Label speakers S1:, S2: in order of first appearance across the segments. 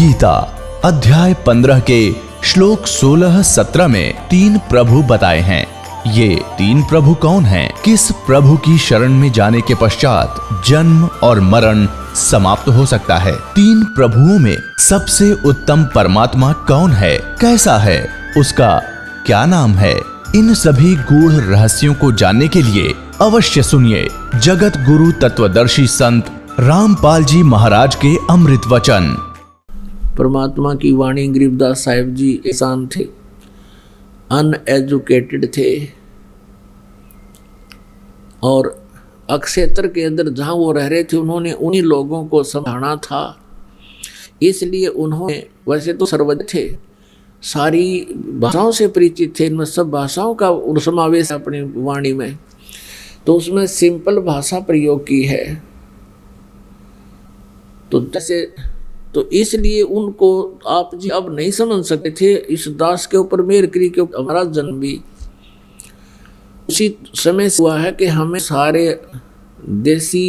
S1: गीता अध्याय 15 के श्लोक 16-17 में 3 प्रभु बताए हैं। ये 3 प्रभु कौन हैं? किस प्रभु की शरण में जाने के पश्चात जन्म और मरण समाप्त हो सकता है? 3 प्रभुओं में सबसे उत्तम परमात्मा कौन है? कैसा है? उसका क्या नाम है? इन सभी गूढ़ रहस्यों को जानने के लिए अवश्य सुनिए जगत गुरु तत्वदर्शी संत रामपाल जी महाराज के अमृत वचन।
S2: परमात्मा की वाणी गरीबदास साहिब जी इंसान थे, अनएजुकेटेड थे और अक्षेत्र के अंदर जहाँ वो रह रहे थे उन्होंने उन्हीं लोगों को समझाना था। इसलिए उन्होंने, वैसे तो सर्वज्ञ थे, सारी भाषाओं से परिचित थे, इनमें सब भाषाओं का समावेश अपनी वाणी में, तो उसमें सिंपल भाषा प्रयोग की है। तो जैसे तो इसलिए उनको आप जी अब नहीं समझ सकते थे। इस दास के ऊपर मेहर करी के हमारा जन्म भी उसी समय से हुआ है कि हमें सारे देसी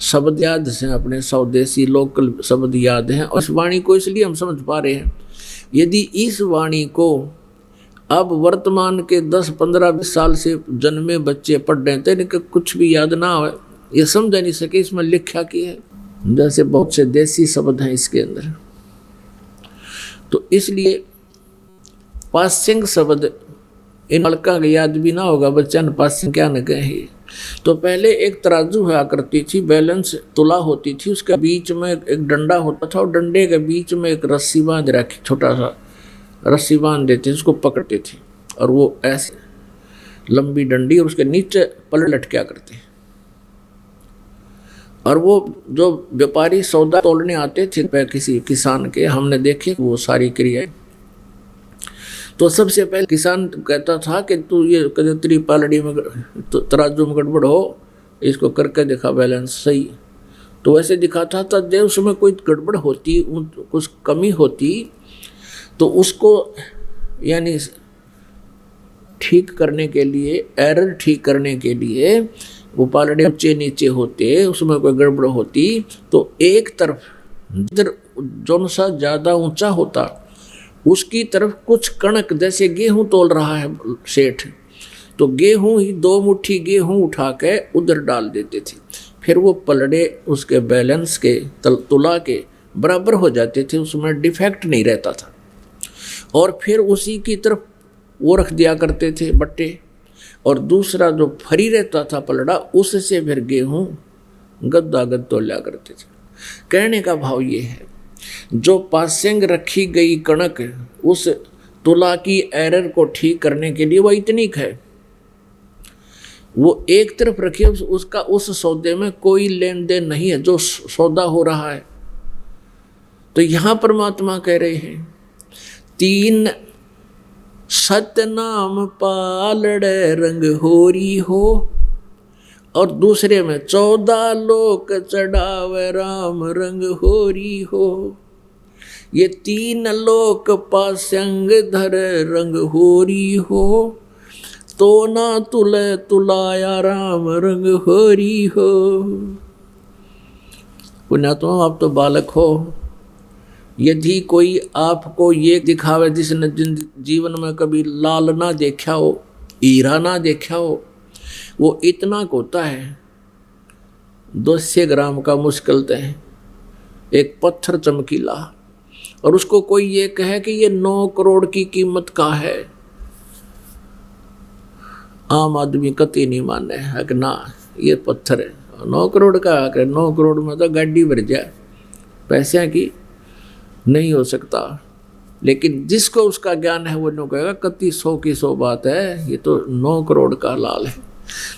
S2: शब्द याद हैं, अपने स्वदेशी लोकल शब्द याद हैं, और इस वाणी को इसलिए हम समझ पा रहे हैं। यदि इस वाणी को अब वर्तमान के 10, 15, 20 साल से जन्मे बच्चे पढ़ रहे हैं तो इनका कुछ भी याद ना हो, ये समझ नहीं सके इसमें लिखा की है। जैसे बहुत से देसी शब्द हैं इसके अंदर, तो इसलिए पासिंग शब्द इन लड़का का याद भी ना होगा, बच्चा ने पासिंग क्या न कहे। तो पहले एक तराजू हुआ करती थी, बैलेंस तुला होती थी, उसके बीच में एक डंडा होता था और डंडे के बीच में एक रस्सी बांध रखी, छोटा सा रस्सी बांध देते, उसको पकड़ते थे और वो ऐसे लंबी डंडी और उसके नीचे पलड़ लटका करते। और वो जो व्यापारी सौदा तोलने आते थे किसी किसान के, हमने देखे वो सारी क्रियाएं। तो सबसे पहले किसान कहता था कि तू ये तेरी पालड़ी में तो तराजू में गड़बड़ हो, इसको करके दिखा बैलेंस सही। तो वैसे दिखाता था, जब उसमें कोई गड़बड़ होती, कुछ कमी होती, तो उसको यानी ठीक करने के लिए, एरर ठीक करने के लिए वो पालड़े ऊंचे नीचे होते, उसमें कोई गड़बड़ होती तो एक तरफ जिधर जौन सा ज़्यादा ऊंचा होता उसकी तरफ कुछ कणक, जैसे गेहूं तोल रहा है सेठ, तो गेहूं ही 2 मुट्ठी गेहूं उठा के उधर डाल देते थे, फिर वो पलड़े उसके बैलेंस के तुला के बराबर हो जाते थे, उसमें डिफेक्ट नहीं रहता था। और फिर उसी की तरफ वो रख दिया करते थे बट्टे, और दूसरा जो फरी रहता था पलड़ा, उससे फिर गेहूं गद्दा गद तोला करते थे। कहने का भाव ये है, जो पासिंग रखी गई कणक उस तुला की एरर को ठीक करने के लिए वह इतनी है, वो एक तरफ रखी, उसका उस सौदे में कोई लेन देन नहीं है जो सौदा हो रहा है। तो यहां परमात्मा कह रहे हैं, 3 सतनाम पालड़े रंग होरी हो, और दूसरे में 14 लोक चढ़ावे राम रंग होरी हो। ये 3 लोक पासंग धर रंग होरी हो, तो ना तुले तुलाया राम रंग होरी हो। पुण्यात्मा, आप तो बालक हो, यदि कोई आपको ये दिखावे जिसने जीवन में कभी लाल ना देखा हो, हीरा ना देखा हो, वो इतना होता है 200 ग्राम का मुश्किल तय, एक पत्थर चमकीला, और उसको कोई ये कहे कि ये 9 करोड़ की कीमत का है, आम आदमी कतई नहीं माने है कि ना ये पत्थर है 9 करोड़ का, 9 करोड़ में तो गाड़ी भर जाए, पैसे की नहीं हो सकता। लेकिन जिसको उसका ज्ञान है वो नो कहेगा कति 100 की 100 बात है, ये तो 9 करोड़ का लाल है।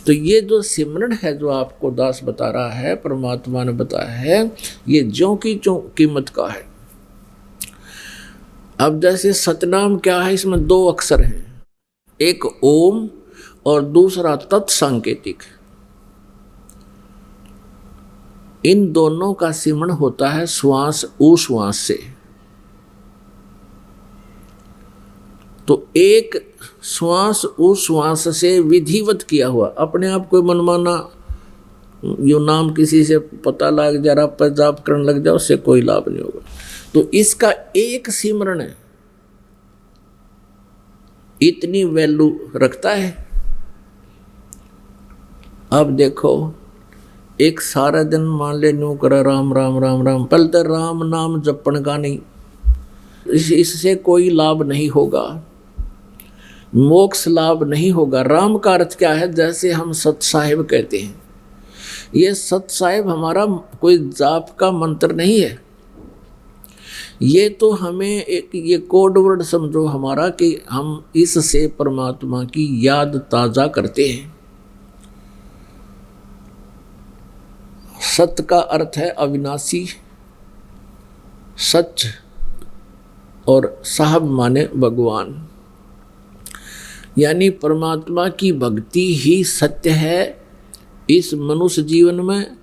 S2: तो ये जो सिमरन है जो आपको दास बता रहा है, परमात्मा ने बताया है, ये ज्यों की ज्यों कीमत का है। अब जैसे सतनाम क्या है, इसमें 2 अक्षर हैं, एक ओम और दूसरा तत्संकेतिक। इन दोनों का सिमरन होता है श्वास उश्वास से। तो एक श्वास उश्वास से विधिवत किया हुआ, अपने आप कोई मनमाना यो नाम किसी से पता लग जा रहा, पर जाप करने लग जाओ, उससे कोई लाभ नहीं होगा। तो इसका एक सिमरण इतनी वैल्यू रखता है। अब देखो, एक सारा दिन मान ले न्यू कर राम राम राम राम, पहले तो राम नाम जपण का नहीं, इससे कोई लाभ नहीं होगा, मोक्ष लाभ नहीं होगा। राम का अर्थ क्या है? जैसे हम सत साहिब कहते हैं, ये सत साहिब हमारा कोई जाप का मंत्र नहीं है, ये तो हमें एक ये कोड वर्ड समझो हमारा कि हम इससे परमात्मा की याद ताजा करते हैं। सत्य का अर्थ है अविनाशी, सच, और साहब माने भगवान, यानी परमात्मा की भक्ति ही सत्य है इस मनुष्य जीवन में।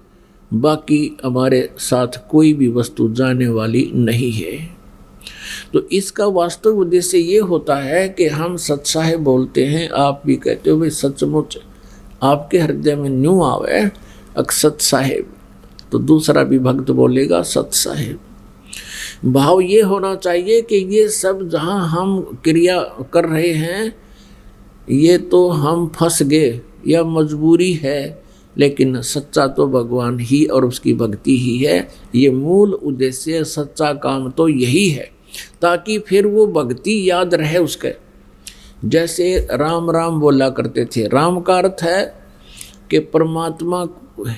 S2: बाकी हमारे साथ कोई भी वस्तु जाने वाली नहीं है। तो इसका वास्तविक उद्देश्य ये होता है कि हम सत साहिब बोलते हैं, आप भी कहते हो भाई सचमुच आपके हृदय में न्यू आवे अक्षत साहिब, तो दूसरा भी भक्त बोलेगा सत साहिब। भाव ये होना चाहिए कि ये सब जहाँ हम क्रिया कर रहे हैं ये तो हम फंस गए या मजबूरी है, लेकिन सच्चा तो भगवान ही और उसकी भक्ति ही है। ये मूल उद्देश्य, सच्चा काम तो यही है, ताकि फिर वो भक्ति याद रहे उसके। जैसे राम राम बोला करते थे, राम का अर्थ है कि परमात्मा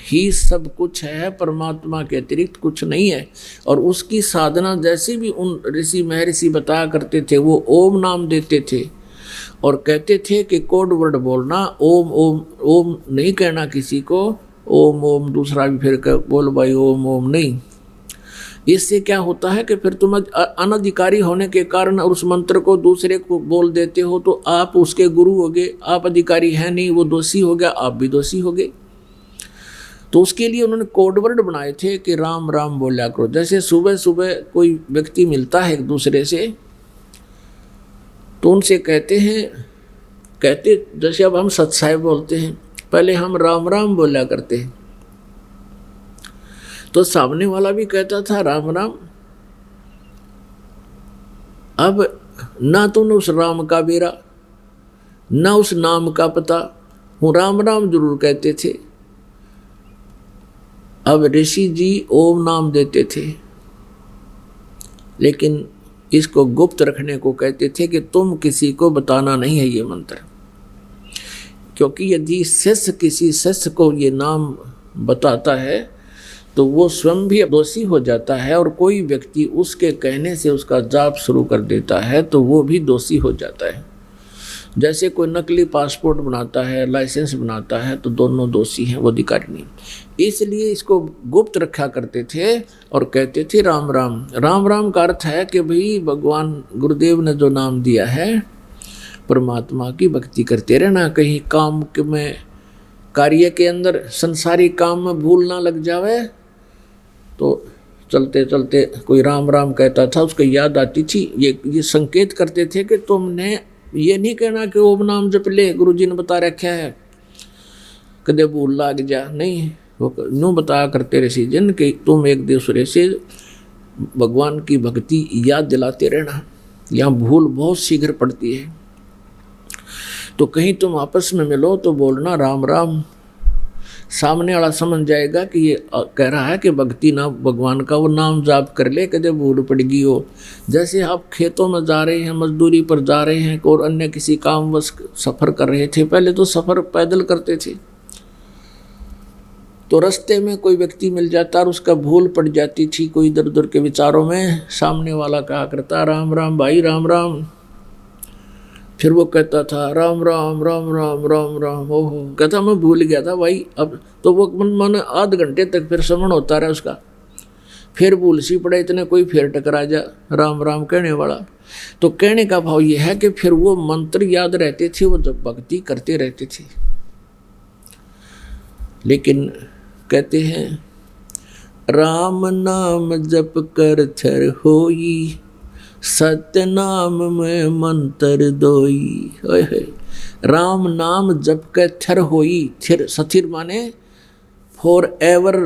S2: ही सब कुछ है, परमात्मा के अतिरिक्त कुछ नहीं है। और उसकी साधना जैसे भी उन ऋषि महर्षि बताया करते थे, वो ओम नाम देते थे और कहते थे कि कोड वर्ड बोलना, ओम ओम ओम नहीं कहना किसी को, ओम ओम दूसरा भी फिर बोल भाई ओम ओम नहीं। इससे क्या होता है कि फिर तुम अनधिकारी होने के कारण उस मंत्र को दूसरे को बोल देते हो, तो आप उसके गुरु हो गए, आप अधिकारी हैं नहीं, वो दोषी हो गया, आप भी दोषी हो गए। तो उसके लिए उन्होंने कोड वर्ड बनाए थे कि राम राम बोला करो। जैसे सुबह सुबह कोई व्यक्ति मिलता है एक दूसरे से, तो उनसे कहते जैसे अब हम सत साहिब बोलते हैं, पहले हम राम राम बोला करते हैं, तो सामने वाला भी कहता था राम राम। अब ना तो उस राम का बेरा, ना उस नाम का पता, वो राम राम जरूर कहते थे। अब ऋषि जी ओम नाम देते थे, लेकिन इसको गुप्त रखने को कहते थे कि तुम किसी को बताना नहीं है ये मंत्र, क्योंकि यदि शिष्य किसी शिष्य को ये नाम बताता है तो वो स्वयं भी दोषी हो जाता है, और कोई व्यक्ति उसके कहने से उसका जाप शुरू कर देता है तो वो भी दोषी हो जाता है। जैसे कोई नकली पासपोर्ट बनाता है, लाइसेंस बनाता है, तो दोनों दोषी हैं, वो अधिकारी नहीं। इसलिए इसको गुप्त रखा करते थे और कहते थे राम राम। राम राम का अर्थ है कि भाई भगवान गुरुदेव ने जो नाम दिया है, परमात्मा की भक्ति करते रहना, कहीं काम में कार्य के अंदर संसारी काम में भूल ना लग जावे। तो चलते चलते कोई राम राम कहता था, उसको याद आती थी, ये संकेत करते थे कि तुमने ये नहीं कहना कि ओम नाम जप ले, गुरुजी ने बता रखा है, कदे भूल लाग जा, नहीं। वो यूँ बताया करते ऋषि जन कि तुम एक दूसरे से भगवान की भक्ति याद दिलाते रहना, यहाँ भूल बहुत शीघ्र पड़ती है। तो कहीं तुम आपस में मिलो तो बोलना राम राम, सामने वाला समझ जाएगा कि ये कह रहा है कि भक्ति ना भगवान का वो नाम जाप कर ले, कदे भूल पड़गी हो। जैसे आप खेतों में जा रहे हैं, मजदूरी पर जा रहे हैं और अन्य किसी कामवश सफ़र कर रहे थे, पहले तो सफ़र पैदल करते थे, तो रास्ते में कोई व्यक्ति मिल जाता और उसका भूल पड़ जाती थी कोई इधर उधर के विचारों में, सामने वाला कहा करता राम राम भाई राम राम, फिर वो कहता था राम राम राम राम राम राम, ओहो कहता मैं भूल गया था भाई। अब तो वो मन आध घंटे तक फिर श्रवण होता रहा उसका, फिर भूल सी पड़े, इतने कोई फिर टकरा जा राम राम कहने वाला। तो कहने का भाव ये है कि फिर वो मंत्र याद रहते थे, वो जब भक्ति करते रहते थे। लेकिन कहते हैं राम नाम जप कर थर होई, सत्य नाम में मंत्र दोई। राम नाम जप के थर होई, थिर सथिर माने फॉर एवर,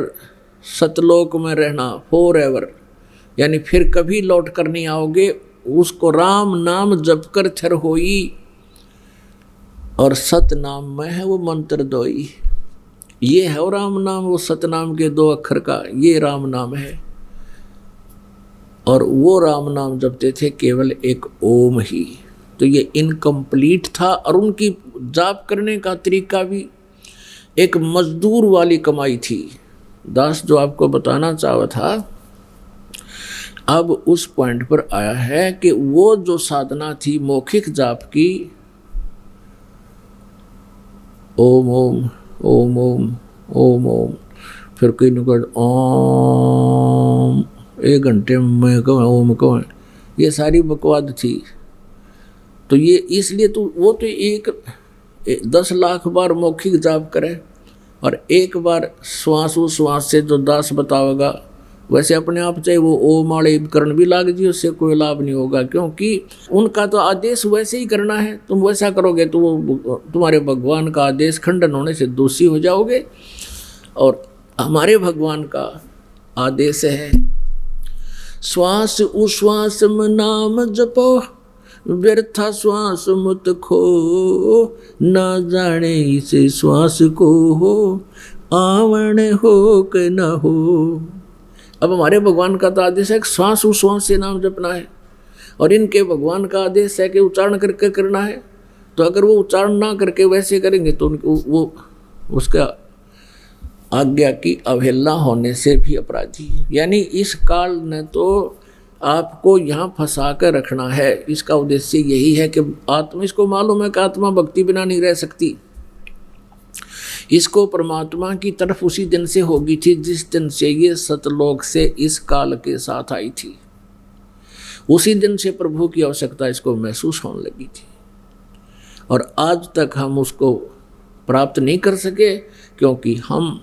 S2: सतलोक में रहना, फॉर एवर, यानी फिर कभी लौट कर नहीं आओगे। उसको राम नाम जप कर थर होई, और सत नाम में है वो मंत्र दोई। ये है वो राम नाम, वो सतनाम के 2 अक्षर का ये राम नाम है। और वो राम नाम जपते थे केवल एक ओम ही। तो ये इनकम्प्लीट था, और उनकी जाप करने का तरीका भी एक मजदूर वाली कमाई थी। दास जो आपको बताना चाहा था, अब उस पॉइंट पर आया है कि वो जो साधना थी मौखिक जाप की, ओम ओम ओम ओम ओम ओम, फिर कोई न कोई ओम, 1 घंटे में कौन ओम कौन, ये सारी बकवाद थी। तो ये इसलिए तो वो तो 10 लाख बार मौखिक जाप करे, और एक बार श्वास से जो दास बतावेगा, वैसे अपने आप चाहे वो ओम वाले उपकरण भी लाग जी, उससे कोई लाभ नहीं होगा, क्योंकि उनका तो आदेश वैसे ही करना है। तुम वैसा करोगे तो वो तुम्हारे भगवान का आदेश खंडन होने से दोषी हो जाओगे। और हमारे भगवान का आदेश है, श्वास उश्वास में नाम जपो, व्यर्था श्वास मत खो, ना जाने इसे श्वास को हो, आवण हो कि न हो। अब हमारे भगवान का तो आदेश है कि श्वास उश्वास से नाम जपना है, और इनके भगवान का आदेश है कि उच्चारण करके करना है। तो अगर वो उच्चारण ना करके वैसे करेंगे तो उनको वो उसका आज्ञा की अवहेलना होने से भी अपराधी है। यानी इस काल ने तो आपको यहाँ फंसा कर रखना है। इसका उद्देश्य यही है कि आत्मा, इसको मालूम है कि आत्मा भक्ति बिना नहीं रह सकती। इसको परमात्मा की तरफ उसी दिन से होगी थी जिस दिन से ये सतलोक से इस काल के साथ आई थी। उसी दिन से प्रभु की आवश्यकता इसको महसूस होने लगी थी, और आज तक हम उसको प्राप्त नहीं कर सके, क्योंकि हम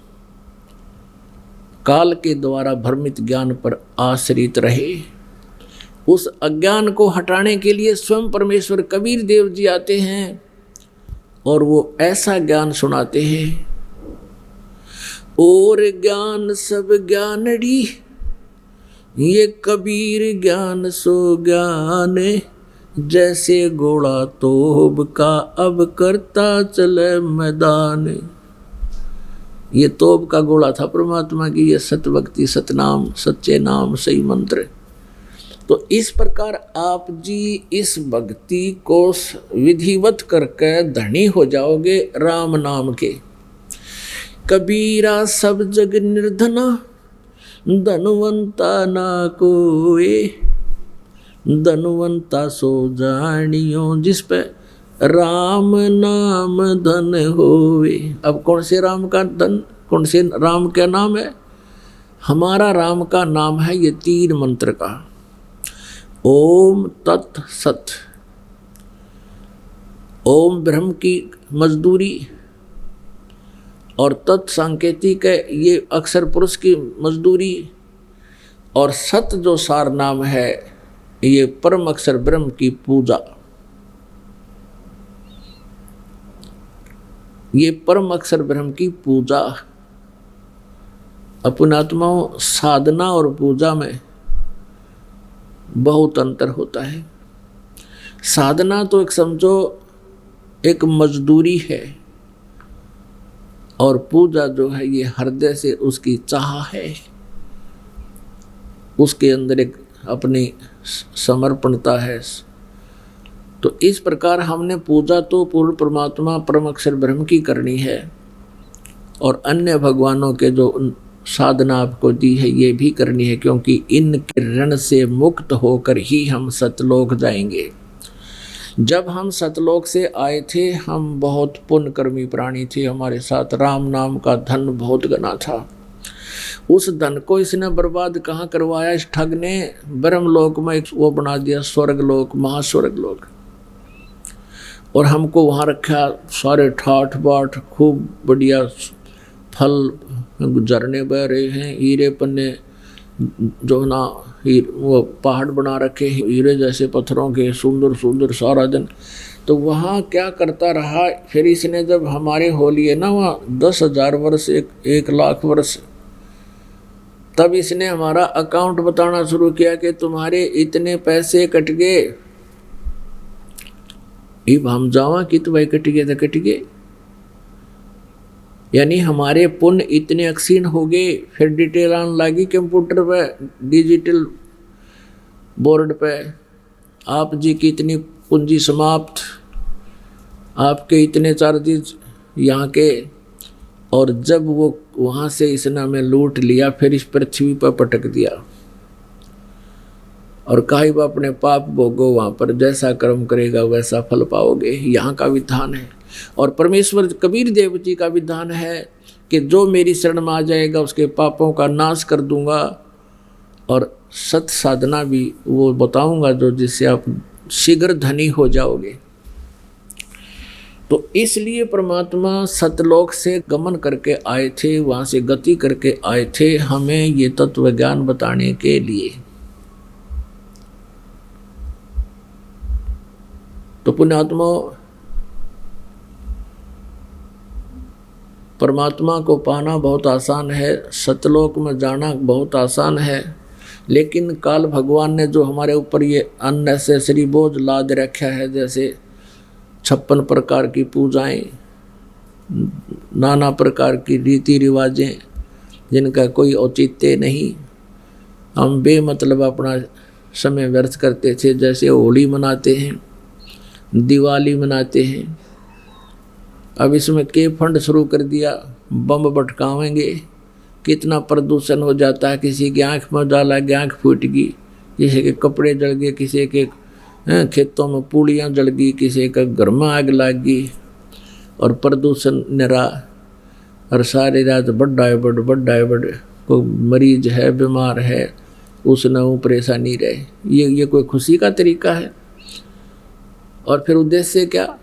S2: काल के द्वारा भ्रमित ज्ञान पर आश्रित रहे। उस अज्ञान को हटाने के लिए स्वयं परमेश्वर कबीर देव जी आते हैं, और वो ऐसा ज्ञान सुनाते हैं, और ज्ञान सब ज्ञानड़ी, ये कबीर ज्ञान सो ज्ञान, जैसे घोड़ा तोब का अब करता चले मैदान। ये तोब का घोड़ा था परमात्मा की, ये सतभक्ति, सतनाम, सच्चे नाम, सही मंत्र। तो इस प्रकार आप जी इस भक्ति को विधिवत करके धनी हो जाओगे राम नाम के। कबीरा सब जग निर्धना, धनवंता ना कोए, धनवंता सो जानियो, जिस पे राम नाम धन होवे। अब कौन से राम का धन, कौन से राम का नाम है? हमारा राम का नाम है ये 3 मंत्र का, ओम तत् सत। ओम ब्रह्म की मजदूरी, और तत् सांकेतिक है, ये अक्षर पुरुष की मजदूरी, और सत जो सार नाम है ये परम अक्षर ब्रह्म की पूजा। ये परम अक्षर ब्रह्म की पूजा। अपनात्माओं, साधना और पूजा में बहुत अंतर होता है। साधना तो एक समझो एक मजदूरी है, और पूजा जो है ये हृदय से उसकी चाह है, उसके अंदर एक अपनी समर्पणता है। तो इस प्रकार हमने पूजा तो पूर्ण परमात्मा परम अक्षर ब्रह्म की करनी है, और अन्य भगवानों के जो साधना आपको दी है ये भी करनी है, क्योंकि इनके ऋण से मुक्त होकर ही हम सतलोक जाएंगे। जब हम सतलोक से आए थे हम बहुत पुण्यकर्मी प्राणी थे, हमारे साथ राम नाम का धन बहुत घना था। उस धन को इसने बर्बाद कहाँ करवाया? इस ठग ने ब्रह्मलोक में एक वो बना दिया, स्वर्गलोक, महास्वर्गलोक, और हमको वहाँ रखा। सारे ठाठ बाट, खूब बढ़िया फल, झरने बह रहे हैं, हीरे पन्ने जो ना वो पहाड़ बना रखे हैं हीरे जैसे पत्थरों के, सुंदर सुंदर सारा दिन। तो वहाँ क्या करता रहा फिर इसने, जब हमारे हो लिए ना वहाँ 10,000 वर्ष, 1 लाख वर्ष, तब इसने हमारा अकाउंट बताना शुरू किया कि तुम्हारे इतने पैसे कट गए। इब हम जावा कि तो भाई कट गए तो कट गए, यानी हमारे पुण्य इतने अक्षीण हो गए। फिर डिटेल आने लगी कंप्यूटर पे, डिजिटल बोर्ड पे, आप जी की इतनी पूंजी समाप्त, आपके इतने चार्जेस यहाँ के। और जब वो वहाँ से इसने हमें लूट लिया, फिर इस पृथ्वी पर पटक दिया और कहा वो अपने पाप भोगो, वहाँ पर जैसा कर्म करेगा वैसा फल पाओगे। यहाँ का विधान है। और परमेश्वर कबीर देव जी का विधान है कि जो मेरी शरण में आ जाएगा उसके पापों का नाश कर दूंगा और सत साधना भी वो बताऊंगा जो जिससे आप शीघ्र धनी हो जाओगे। तो इसलिए परमात्मा सतलोक से गमन करके आए थे, वहाँ से गति करके आए थे हमें ये तत्व ज्ञान बताने के लिए। तो पुण्यात्मा, परमात्मा को पाना बहुत आसान है, सतलोक में जाना बहुत आसान है, लेकिन काल भगवान ने जो हमारे ऊपर ये अननेसेसरी बोझ लाद रखा है, जैसे 56 प्रकार की पूजाएं, नाना प्रकार की रीति रिवाजें जिनका कोई औचित्य नहीं, हम बेमतलब अपना समय व्यर्थ करते थे। जैसे होली मनाते हैं, दिवाली मनाते हैं, अब इसमें के फंड शुरू कर दिया, बम भटकावेंगे, कितना प्रदूषण हो जाता है। किसी की आँख में डाला गया, आँख फूट गई, किसी के कपड़े जल गए, किसी के खेतों में पूड़ियाँ जल गई, किसी का घर में आग लग गई, और प्रदूषण निरा। और सारी रात बड्डा है बड़ कोई मरीज है, बीमार है, उसने वो परेशानी रहे। ये कोई खुशी का तरीका है? और फिर उद्देश्य क्या?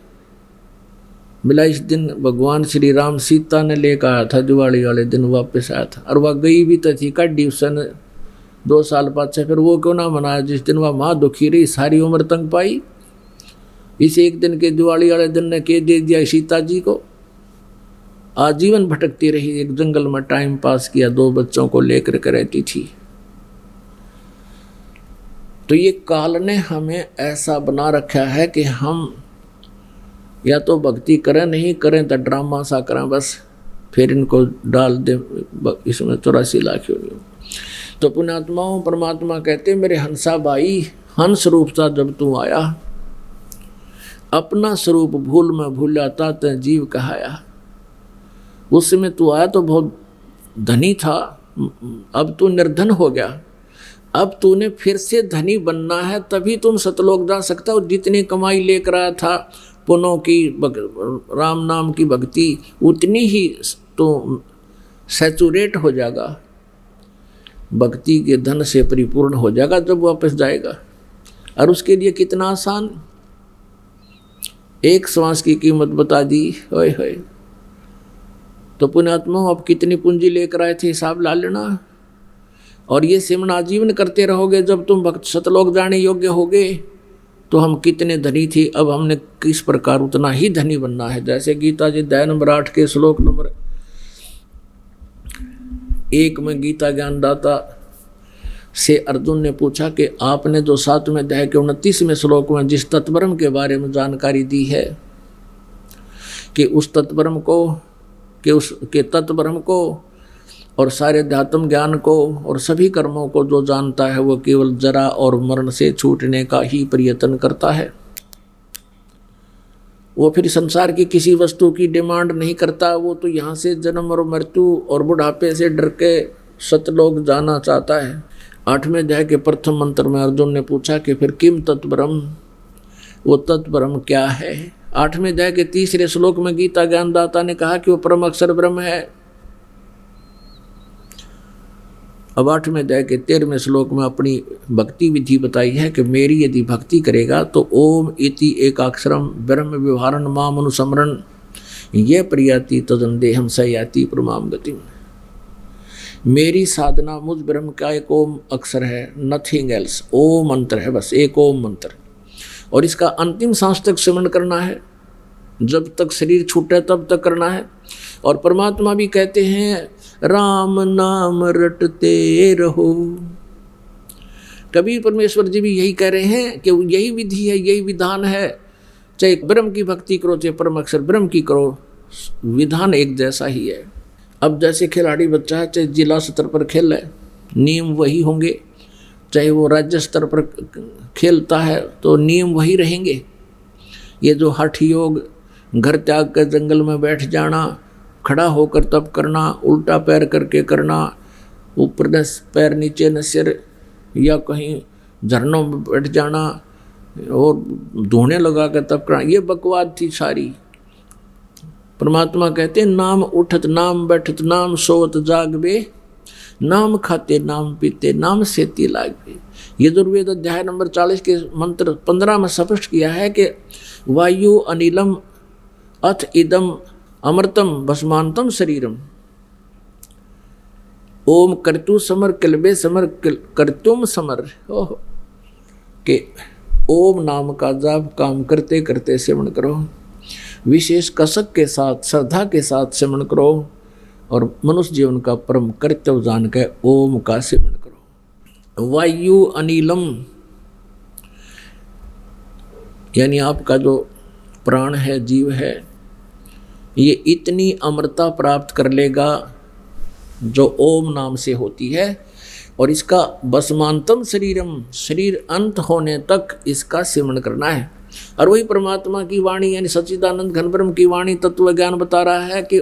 S2: मिला इस दिन भगवान श्री राम सीता ने लेकर आया था, दिवाली वाले दिन वापस आया था, और वह गई भी तो थी कड्डी उसने 2 साल बाद से। फिर वो क्यों ना मनाया जिस दिन वह माँ दुखी रही, सारी उम्र तंग पाई। इस एक दिन के दिवाली वाले दिन ने के दे दिया सीता जी को, आजीवन भटकती रही, एक जंगल में टाइम पास किया, 2 बच्चों को लेकर के रहती थी। तो ये काल ने हमें ऐसा बना रखा है कि हम या तो भक्ति करें, नहीं करें तो ड्रामा सा करें, बस फिर इनको डाल दे इसमें 84 लाख योनियों। तो पुण्यात्माओं, परमात्मा कहते मेरे हंसा भाई, हंस रूप था जब तू आया, अपना स्वरूप भूल में भूल जाता ते जीव कहाया। उस समय तू आया तो बहुत धनी था, अब तू निर्धन हो गया, अब तूने फिर से धनी बनना है, तभी तुम सतलोक जा सकता हो। जितनी कमाई लेकर आया था पुनों की, राम नाम की भक्ति, उतनी ही तो सैचुरेट हो जाएगा, भक्ति के धन से परिपूर्ण हो जाएगा जब वापस जाएगा। और उसके लिए कितना आसान, एक श्वास की कीमत बता दी, ओए होए। तो पुण्यात्मा, अब कितनी पूंजी लेकर आए थे हिसाब ला लेना। और ये सिमरन आजीवन करते रहोगे, जब तुम भक्त सतलोक जाने योग्य होगे तो हम कितने धनी थे, अब हमने किस प्रकार उतना ही धनी बनना है। जैसे गीता जी अध्याय नंबर 8 के श्लोक नंबर 1 में गीता ज्ञानदाता से अर्जुन ने पूछा कि आपने जो 7वें अध्याय के 29वें श्लोक में जिस तत्परम के बारे में जानकारी दी है कि उस तत्परम को और सारे अध्यात्म ज्ञान को और सभी कर्मों को जो जानता है वो केवल जरा और मरण से छूटने का ही प्रयत्न करता है। वो फिर संसार की किसी वस्तु की डिमांड नहीं करता, वो तो यहाँ से जन्म और मृत्यु और बुढ़ापे से डर के सतलोक जाना चाहता है। 8वें अध्याय के प्रथम मंत्र में अर्जुन ने पूछा कि फिर किम तत्परम, वो तत्परम क्या है। 8वें अध्याय के 3रे श्लोक में गीता ज्ञानदाता ने कहा कि वो परम अक्षर ब्रह्म है। अब 8वें अध्याय के 13वें श्लोक में अपनी भक्ति विधि बताई है कि मेरी यदि भक्ति करेगा तो ओम इति एकाक्षरम ब्रह्म व्यवहारन माम अनुसमरण ये प्रियाति तदन देहम सयाति प्रमाम गति। मेरी साधना मुझ ब्रह्म का एक ओम अक्षर है, नथिंग एल्स, ओम मंत्र है, बस एक ओम मंत्र। और इसका अंतिम सांस तक सिमरण करना है, जब तक शरीर छूटे तब तक करना है। और परमात्मा भी कहते हैं राम नाम रटते रहो। कबीर परमेश्वर जी भी यही कह रहे हैं कि यही विधि है, यही विधान है, चाहे ब्रह्म की भक्ति करो चाहे परम अक्षर ब्रह्म की करो, विधान एक जैसा ही है। अब जैसे खिलाड़ी बच्चा है, चाहे जिला स्तर पर खेल है, नियम वही होंगे, चाहे वो राज्य स्तर पर खेलता है तो नियम वही रहेंगे। ये जो हठ योग, घर त्याग कर जंगल में बैठ जाना, खड़ा होकर तप करना, उल्टा पैर करके करना, ऊपर न पैर नीचे न सिर, या कहीं झरनों में बैठ जाना और धोने लगा कर तप करना, ये बकवाद थी सारी। परमात्मा कहते हैं नाम उठत नाम बैठत नाम सोवत जागबे, नाम खाते नाम पीते नाम सेती लागबे। यजुर्वेद अध्याय नंबर 40 के मंत्र 15 में स्पष्ट किया है कि वायु अनिलम अथ इदम अमृतम भस्मांतम शरीरम, ओम कर्तु समर किलबे समर कर्तुम समर। ओह के ओम नाम का जाप काम करते करते सेवन करो, विशेष कसक के साथ श्रद्धा के साथ सेवन करो, और मनुष्य जीवन का परम कर्तव्य जान के ओम का सेवन करो। वायु अनिलम यानी आपका जो प्राण है, जीव है, ये इतनी अमरता प्राप्त कर लेगा जो ओम नाम से होती है, और इसका भस्मांतम शरीरम, शरीर अंत होने तक इसका सेवन करना है। और वही परमात्मा की वाणी यानी सच्चिदानंद घन ब्रह्म की वाणी तत्व ज्ञान बता रहा है कि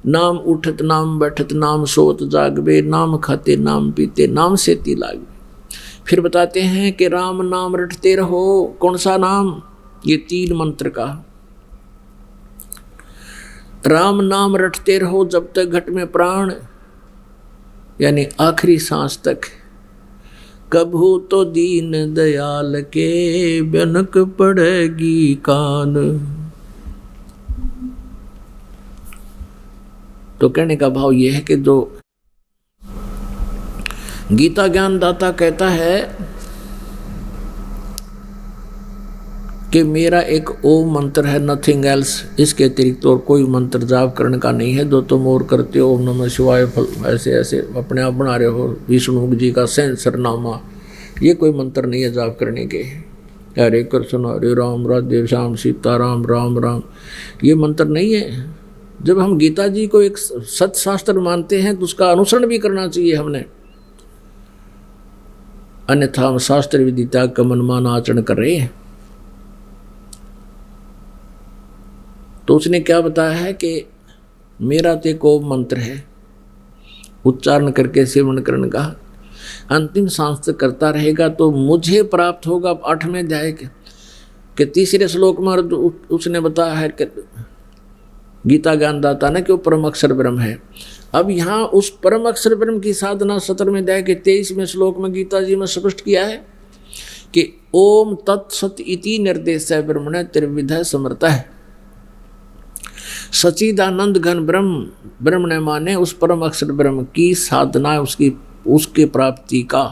S2: नाम उठत नाम बैठत नाम सोत जागबे, नाम खाते नाम पीते नाम सेती लागबे। फिर बताते हैं कि राम नाम रटते रहो। कौन सा नाम? ये 3 मंत्र का राम नाम रटते रहो जब तक घट में प्राण, यानी आखिरी सांस तक। कभू तो दीन दयाल के बनक पड़ेगी कान। तो कहने का भाव यह है कि जो गीता ज्ञान दाता कहता है कि मेरा एक ओम मंत्र है, नथिंग एल्स, इसके अतिरिक्त और कोई मंत्र जाप करने का नहीं है। जो तुम और करते हो ओम नमः शिवाय फल ऐसे ऐसे अपने आप बना रहे हो, विष्णु जी का सहस्रनामा, ये कोई मंत्र नहीं है जाप करने के। हरे कृष्ण हरे राम राधे श्याम सीताराम राम राम, ये मंत्र नहीं है। जब हम गीता जी को एक सत्शास्त्र मानते हैं तो उसका अनुसरण भी करना चाहिए हमने, अन्यथा हम शास्त्र विधि त्याग का मनमाना आचरण कर रहे हैं। तो उसने क्या बताया है कि मेरा ते को मंत्र है, उच्चारण करके सेवन करने का, अंतिम सांस तक करता रहेगा तो मुझे प्राप्त होगा। 8वें अध्याय के 3 श्लोक में उसने बताया है कि गीता ज्ञानदाता ने कि वो परम अक्षर ब्रह्म है। अब यहाँ उस परम अक्षर ब्रह्म की साधना 17वें अध्याय के 23वें श्लोक में गीता जी में स्पष्ट किया है कि ओम तत्सत इति निर्देश ब्रह्मण त्रिविध समर्थ है। सच्चिदानंद घन ब्रह्म, ब्रह्म ने माने उस परम अक्षर ब्रह्म की साधना, उसके प्राप्ति का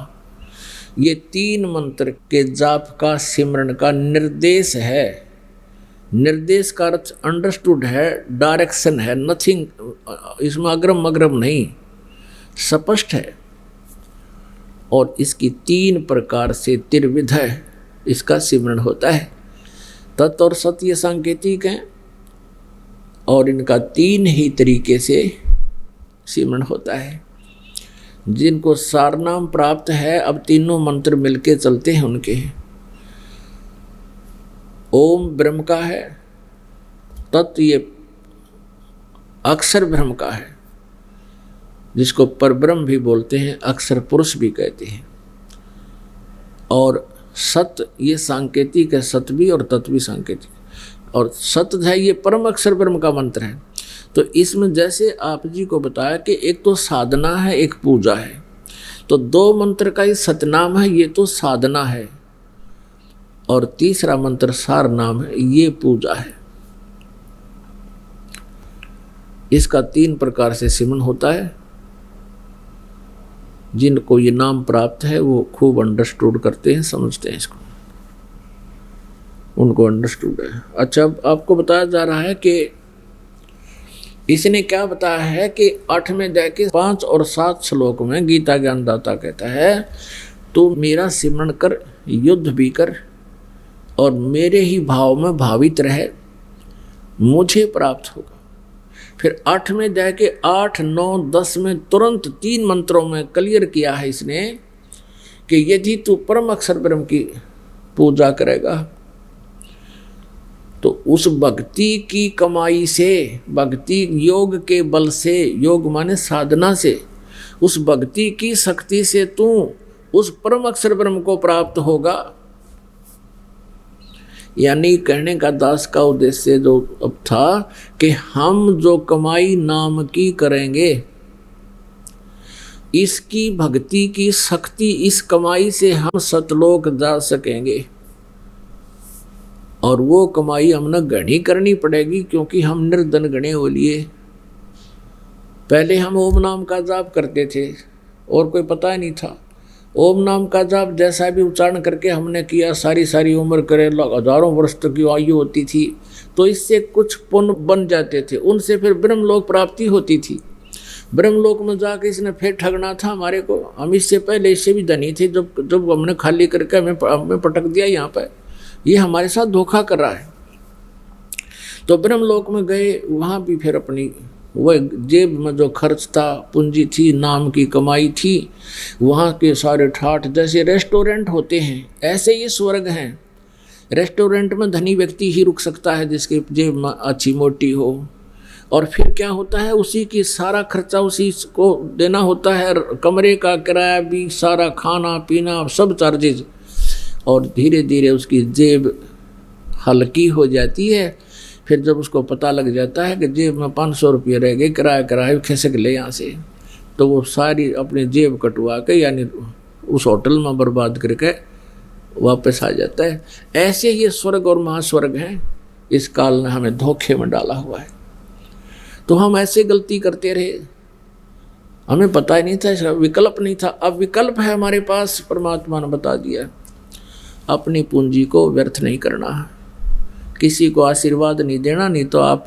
S2: ये 3 मंत्र के जाप का सिमरन का निर्देश है। निर्देश का अर्थ अंडरस्टूड है, डायरेक्शन है, नथिंग, इसमें अग्रम मग्रम नहीं, स्पष्ट है। और इसकी 3 प्रकार से त्रिविध है इसका सिमरन होता है। तत् और सत ये सांकेतिक हैं और इनका 3 ही तरीके से सिमरन होता है। जिनको सारनाम प्राप्त है, अब तीनों मंत्र मिलके चलते हैं उनके। ओम ब्रह्म का है, तत् ये अक्षर ब्रह्म का है, जिसको परब्रह्म भी बोलते हैं, अक्षर पुरुष भी कहते हैं। और सत ये सांकेतिक है, सत भी और तत् भी सांकेतिक। और सत है ये परम अक्षर ब्रह्म का मंत्र है। तो इसमें जैसे आप जी को बताया कि एक तो साधना है, एक पूजा है, तो 2 मंत्र का ही सतनाम है, ये तो साधना है, और तीसरा मंत्र सार नाम है, ये पूजा है। इसका 3 प्रकार से सिमरन होता है। जिनको ये नाम प्राप्त है वो खूब अंडरस्टूड करते हैं, समझते हैं इसको। उनको अंडरस्टूड है। अच्छा, अब आपको बताया जा रहा है कि इसने क्या बताया है कि 8वें अध्याय के 5 और 7 श्लोक में गीता ज्ञानदाता कहता है, तू मेरा सिमरण कर, युद्ध भी कर और मेरे ही भाव में भावित रहे, मुझे प्राप्त होगा। फिर 8वें अध्याय के 8, 9, 10 में तुरंत 3 मंत्रों में क्लियर किया है इसने कि यदि तू परम अक्षर ब्रह्म की पूजा करेगा तो उस भक्ति की कमाई से, भक्ति योग के बल से, योग माने साधना से, उस भक्ति की शक्ति से तू उस परम अक्षर ब्रह्म को प्राप्त होगा। यानी कहने का दास का उद्देश्य जो अब था कि हम जो कमाई नाम की करेंगे, इसकी भक्ति की शक्ति, इस कमाई से हम सतलोक जा सकेंगे। और वो कमाई हमने गणी करनी पड़ेगी, क्योंकि हम निर्धन गणे हो लिए। पहले हम ओम नाम का जाप करते थे और कोई पता ही नहीं था। ओम नाम का जाप जैसा भी उच्चारण करके हमने किया, सारी उम्र करे, हजारों वर्ष तक की आयु होती थी, तो इससे कुछ पुण्य बन जाते थे, उनसे फिर ब्रह्मलोक प्राप्ति होती थी। ब्रह्मलोक में जाकर इसने फिर ठगना था हमारे को। हम इससे पहले इससे भी धनी थे, जब हमने खाली करके हमें पटक दिया यहाँ पर। ये हमारे साथ धोखा कर रहा है। तो ब्रह्मलोक में गए, वहाँ भी फिर अपनी वह जेब में जो खर्च था, पूंजी थी, नाम की कमाई थी, वहाँ के सारे ठाठ, जैसे रेस्टोरेंट होते हैं ऐसे ये स्वर्ग हैं। रेस्टोरेंट में धनी व्यक्ति ही रुक सकता है जिसकी जेब में अच्छी मोटी हो। और फिर क्या होता है, उसी की सारा खर्चा उसी को देना होता है, कमरे का किराया भी, सारा खाना पीना सब चार्जेज। और धीरे धीरे उसकी जेब हल्की हो जाती है। फिर जब उसको पता लग जाता है कि जेब में 500 रुपये रह गए, किराया खिसक ले यहाँ से, तो वो सारी अपनी जेब कटवा के, यानी उस होटल में बर्बाद करके वापस आ जाता है। ऐसे ही स्वर्ग और महास्वर्ग हैं। इस काल ने हमें धोखे में डाला हुआ है। तो हम ऐसे गलती करते रहे, हमें पता ही नहीं था, इसका विकल्प नहीं था। अब विकल्प है हमारे पास, परमात्मा ने बता दिया। अपनी पूंजी को व्यर्थ नहीं करना, किसी को आशीर्वाद नहीं देना, नहीं तो आप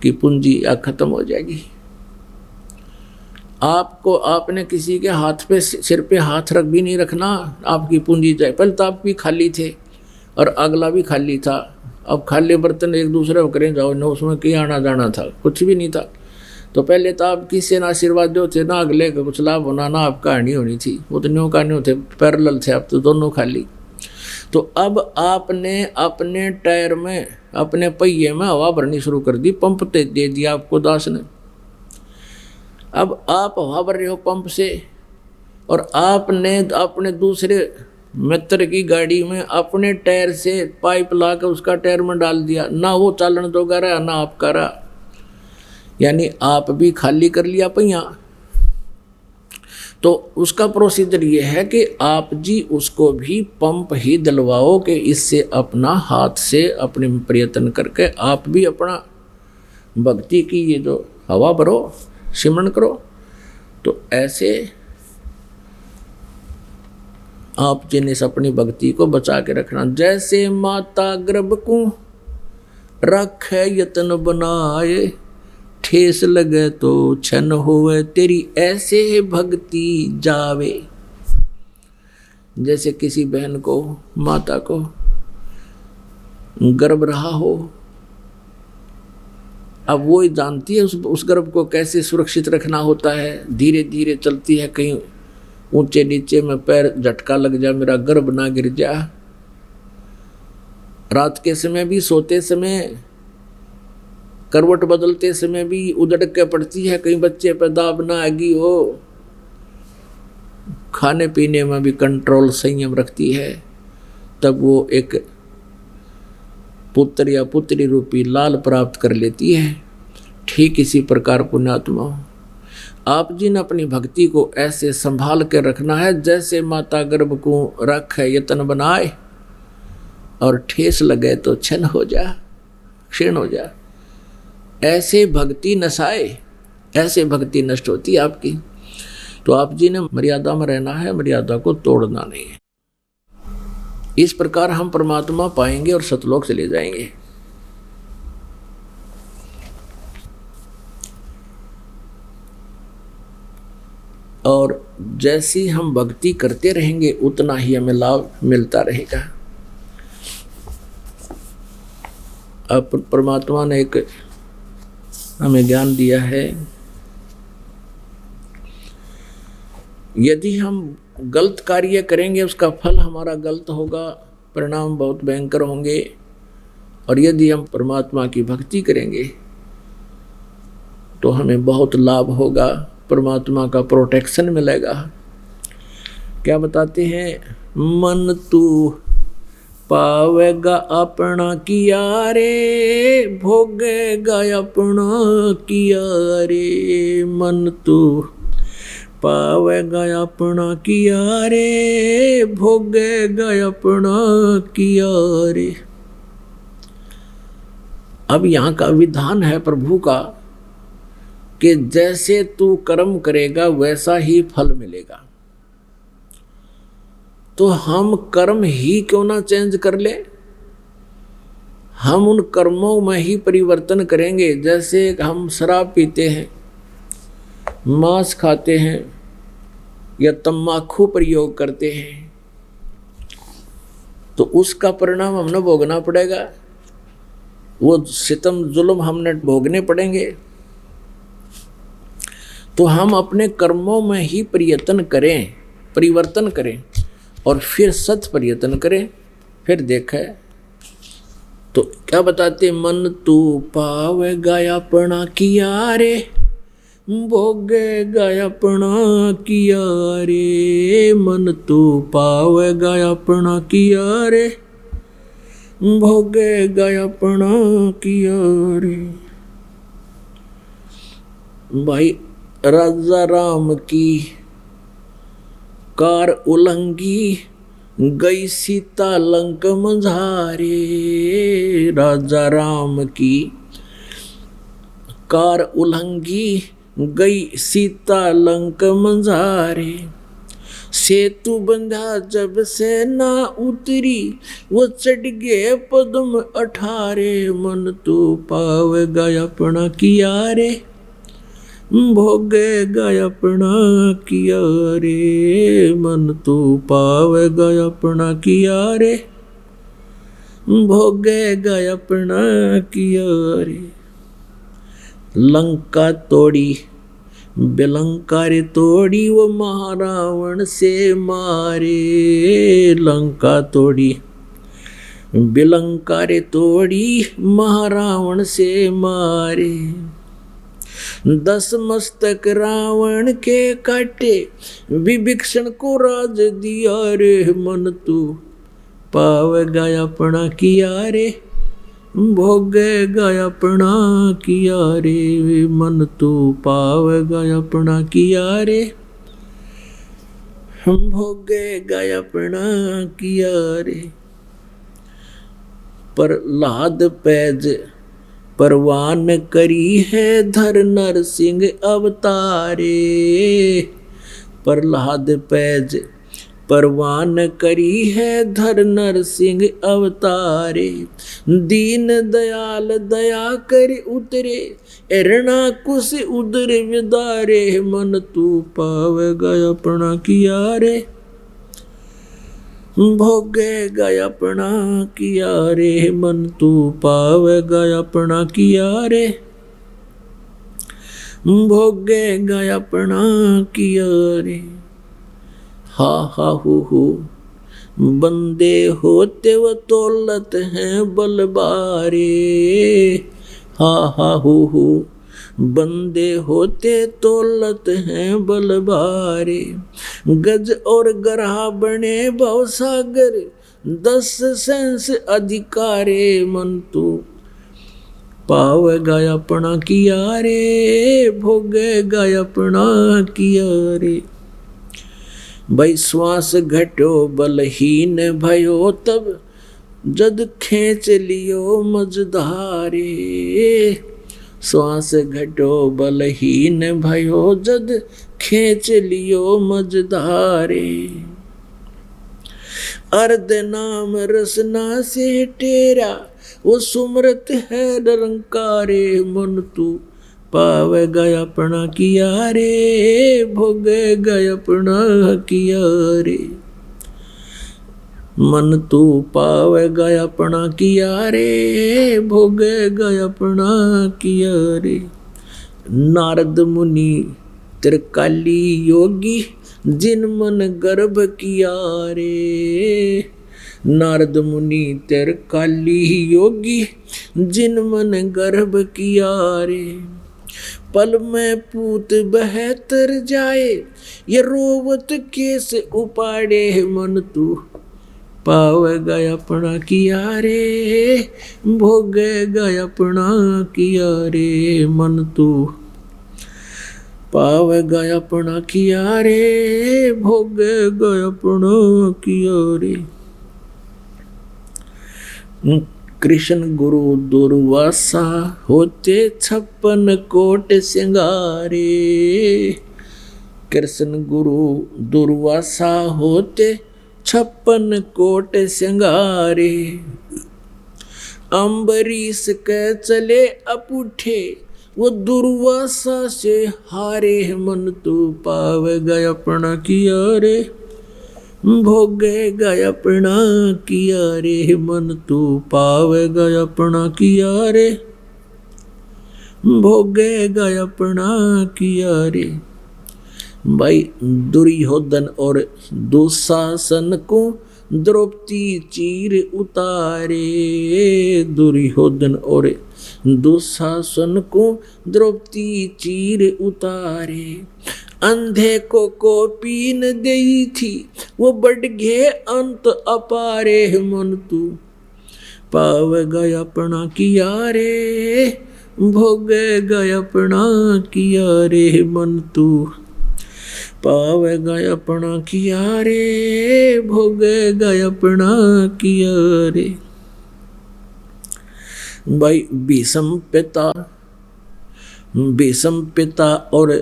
S2: की पूंजी खत्म हो जाएगी। आपने किसी के हाथ पे, सिर पे हाथ रख भी नहीं रखना, आपकी पूंजी जाए। पहले तो आप भी खाली थे और अगला भी खाली था। अब खाली बर्तन एक दूसरे को करें जाओ ना, उसमें क्या आना जाना था, कुछ भी नहीं था। तो पहले तो आप किसी ना आशीर्वाद दो थे, ना अगले का कुछ लाभ होना, ना आपका हानि होनी थी। वो तो न्यू का न्यू थे, पैरेलल थे, अब तो दोनों खाली। तो अब आपने अपने टायर में, अपने पहिए में हवा भरनी शुरू कर दी, पंप दे दिया आपको दास ने। अब आप हवा भर रहे हो पंप से, और आपने अपने दूसरे मित्र की गाड़ी में अपने टायर से पाइप ला कर उसका टायर में डाल दिया। ना वो चालन दोगा रहा, ना आपका रहा। यानी आप भी खाली कर लिया पहिया। तो उसका प्रोसीजर ये है कि आप जी उसको भी पंप ही दिलवाओ कि इससे अपना हाथ से अपने प्रयत्न करके आप भी अपना भक्ति की ये जो हवा भरो, सिमरण करो। तो ऐसे आप जिन्हें अपनी भक्ति को बचा के रखना। जैसे माता गर्भ को रखे यत्न बनाए, ठेस लगे तो छन होवे तेरी ऐसे भक्ति जावे। जैसे किसी बहन को, माता को गर्भ रहा हो, अब वो ही जानती है उस गर्भ को कैसे सुरक्षित रखना होता है। धीरे धीरे चलती है, कहीं ऊंचे नीचे में पैर झटका लग जा, मेरा गर्भ ना गिर जा। रात के समय भी, सोते समय, करवट बदलते समय भी उधड़ के पड़ती है, कहीं बच्चे पे दाब ना आगी हो। खाने पीने में भी कंट्रोल, संयम रखती है, तब वो एक पुत्र या पुत्री रूपी लाल प्राप्त कर लेती है। ठीक इसी प्रकार पुण्यात्मा आप जिन अपनी भक्ति को ऐसे संभाल के रखना है, जैसे माता गर्भ को रख यत्न बनाए और ठेस लगे तो छन हो जा, क्षीण हो जा। ऐसे भक्ति नसाए, ऐसे भक्ति नष्ट होती है आपकी। तो आप जी ने मर्यादा में रहना है, मर्यादा को तोड़ना नहीं है। इस प्रकार हम परमात्मा पाएंगे और सतलोक चले जाएंगे। और जैसी हम भक्ति करते रहेंगे उतना ही हमें लाभ मिलता रहेगा। अब परमात्मा ने एक हमें ज्ञान दिया है, यदि हम गलत कार्य करेंगे उसका फल हमारा गलत होगा, परिणाम बहुत भयंकर होंगे। और यदि हम परमात्मा की भक्ति करेंगे तो हमें बहुत लाभ होगा, परमात्मा का प्रोटेक्शन मिलेगा। क्या बताते हैं, मन तू पावेगा अपना किया रे, भोगेगा अपना किया रे। मन तू पावेगा अपना किया रे, भोगेगा अपना किया रे। अब यहाँ का विधान है प्रभु का कि जैसे तू कर्म करेगा वैसा ही फल मिलेगा। तो हम कर्म ही क्यों ना चेंज कर ले, हम उन कर्मों में ही परिवर्तन करेंगे। जैसे हम शराब पीते हैं, मांस खाते हैं या तम्बाकू प्रयोग करते हैं, तो उसका परिणाम हमने भोगना पड़ेगा, वो सितम जुल्म हमने भोगने पड़ेंगे। तो हम अपने कर्मों में ही परिवर्तन करें और फिर सत प्रयत्न करें, फिर देखें। तो क्या बताते, मन तू पावेगा अपना किया रे, भोगेगा अपना किया रे। मन तू पावेगा अपना किया रे, भोगेगा अपना किया रे। भाई राजा राम की कार उलंघी, गई सीता लंक मझारे। राजा राम की कार उलंघी, गई सीता लंक मझारे। सेतु बंधा जब से ना उतरी, वो चढ़ गए पद्म 18। मन तू पावेगा अपना किया रे, भोगेगा अपना किया रे। मन तू पावेगा अपना किया रे, भोगेगा अपना किया रे। लंका तोड़ी बिलंकार तोड़ी, वो महारावण से मारे। लंका तोड़ी बिलंकार तोड़ी, महारावण से मारे। 10 मस्तक रावण के काटे, विभीषण को राज दिया रे। मन तू पावेगा अपना किया रे, भोगेगा अपना किया रे। मन तू पावेगा अपना किया रे, भोगेगा अपना किया रे। प्रहलाद पैज परवान करी है, धर नरसिंह अवतारे। प्रहलाद पैज परवान करी है, धर नरसिंह अवतारे। दीन दयाल दया कर उतरे, एरणा कुश उदर विदारे। मन तू पावेगा अपना किया रे, भोगेगा अपना किया रे। मन तू पावेगा अपना किया रे, भोगेगा अपना किया रे। हा हा हु बंदे होते वो तौलत हैं बलबारे। हा हा हु बंदे होते तौलत हैं बलबारे। गज और गरहा बने भवसागर, 10 सेंस अधिकारे। मन तू पावेगा अपना किया रे, भोगेगा अपना किया रे। भाई श्वास घटो बलहीन भयो, तब जद खेच लियो मझधारे। श्वास घटो बलहीन भयो, जद खेच लियो मझधारे। अर्ध नाम रसना से टेरा, वो सुमरत है निरंकारे, मन तू पावेगा अपना किया रे, भोगेगा अपना किया रे। मन तू पावेगा अपना किया रे, भोगेगा अपना किया रे। नारद मुनि त्रिकाली योगी, जिन मन गर्भ किया रे। नारद मुनि त्रिकाली योगी, जिन मन गर्भ किया रे। पल में पूत बहतर जाए, ये रोवत केस उपाड़े, मन तू पावेगा अपना किया रे, भोगेगा अपना किया रे। मन तू पावेगा अपना किया रे, भोगेगा अपना किया रे। कृष्ण गुरु दुर्वासा होते 56 कोट सिंगारे। कृष्ण गुरु दुर्वासा होते 56 कोट सिंगारे। अम्बरीश के चले अपूठे, वो दुर्वासा से हारे, मन तू पावेगा अपना किया रे, भोगेगा अपना किया रे। मन तू पावेगा अपना किया रे, भोगेगा अपना किया रे। भाई दुर्योधन और दुशासन को द्रौपदी चीर उतारे। दुर्योधन और दुशासन को द्रौपदी चीर उतारे। अंधे को पीन गई थी, वो बढ़ गए अंत अपारे, मन तू पावेगा अपना किया रे, भोगेगा अपना किया रे। मन तू पावेगा अपना किया रे, भोगेगा अपना किया रे। भाई भीष्म पिता और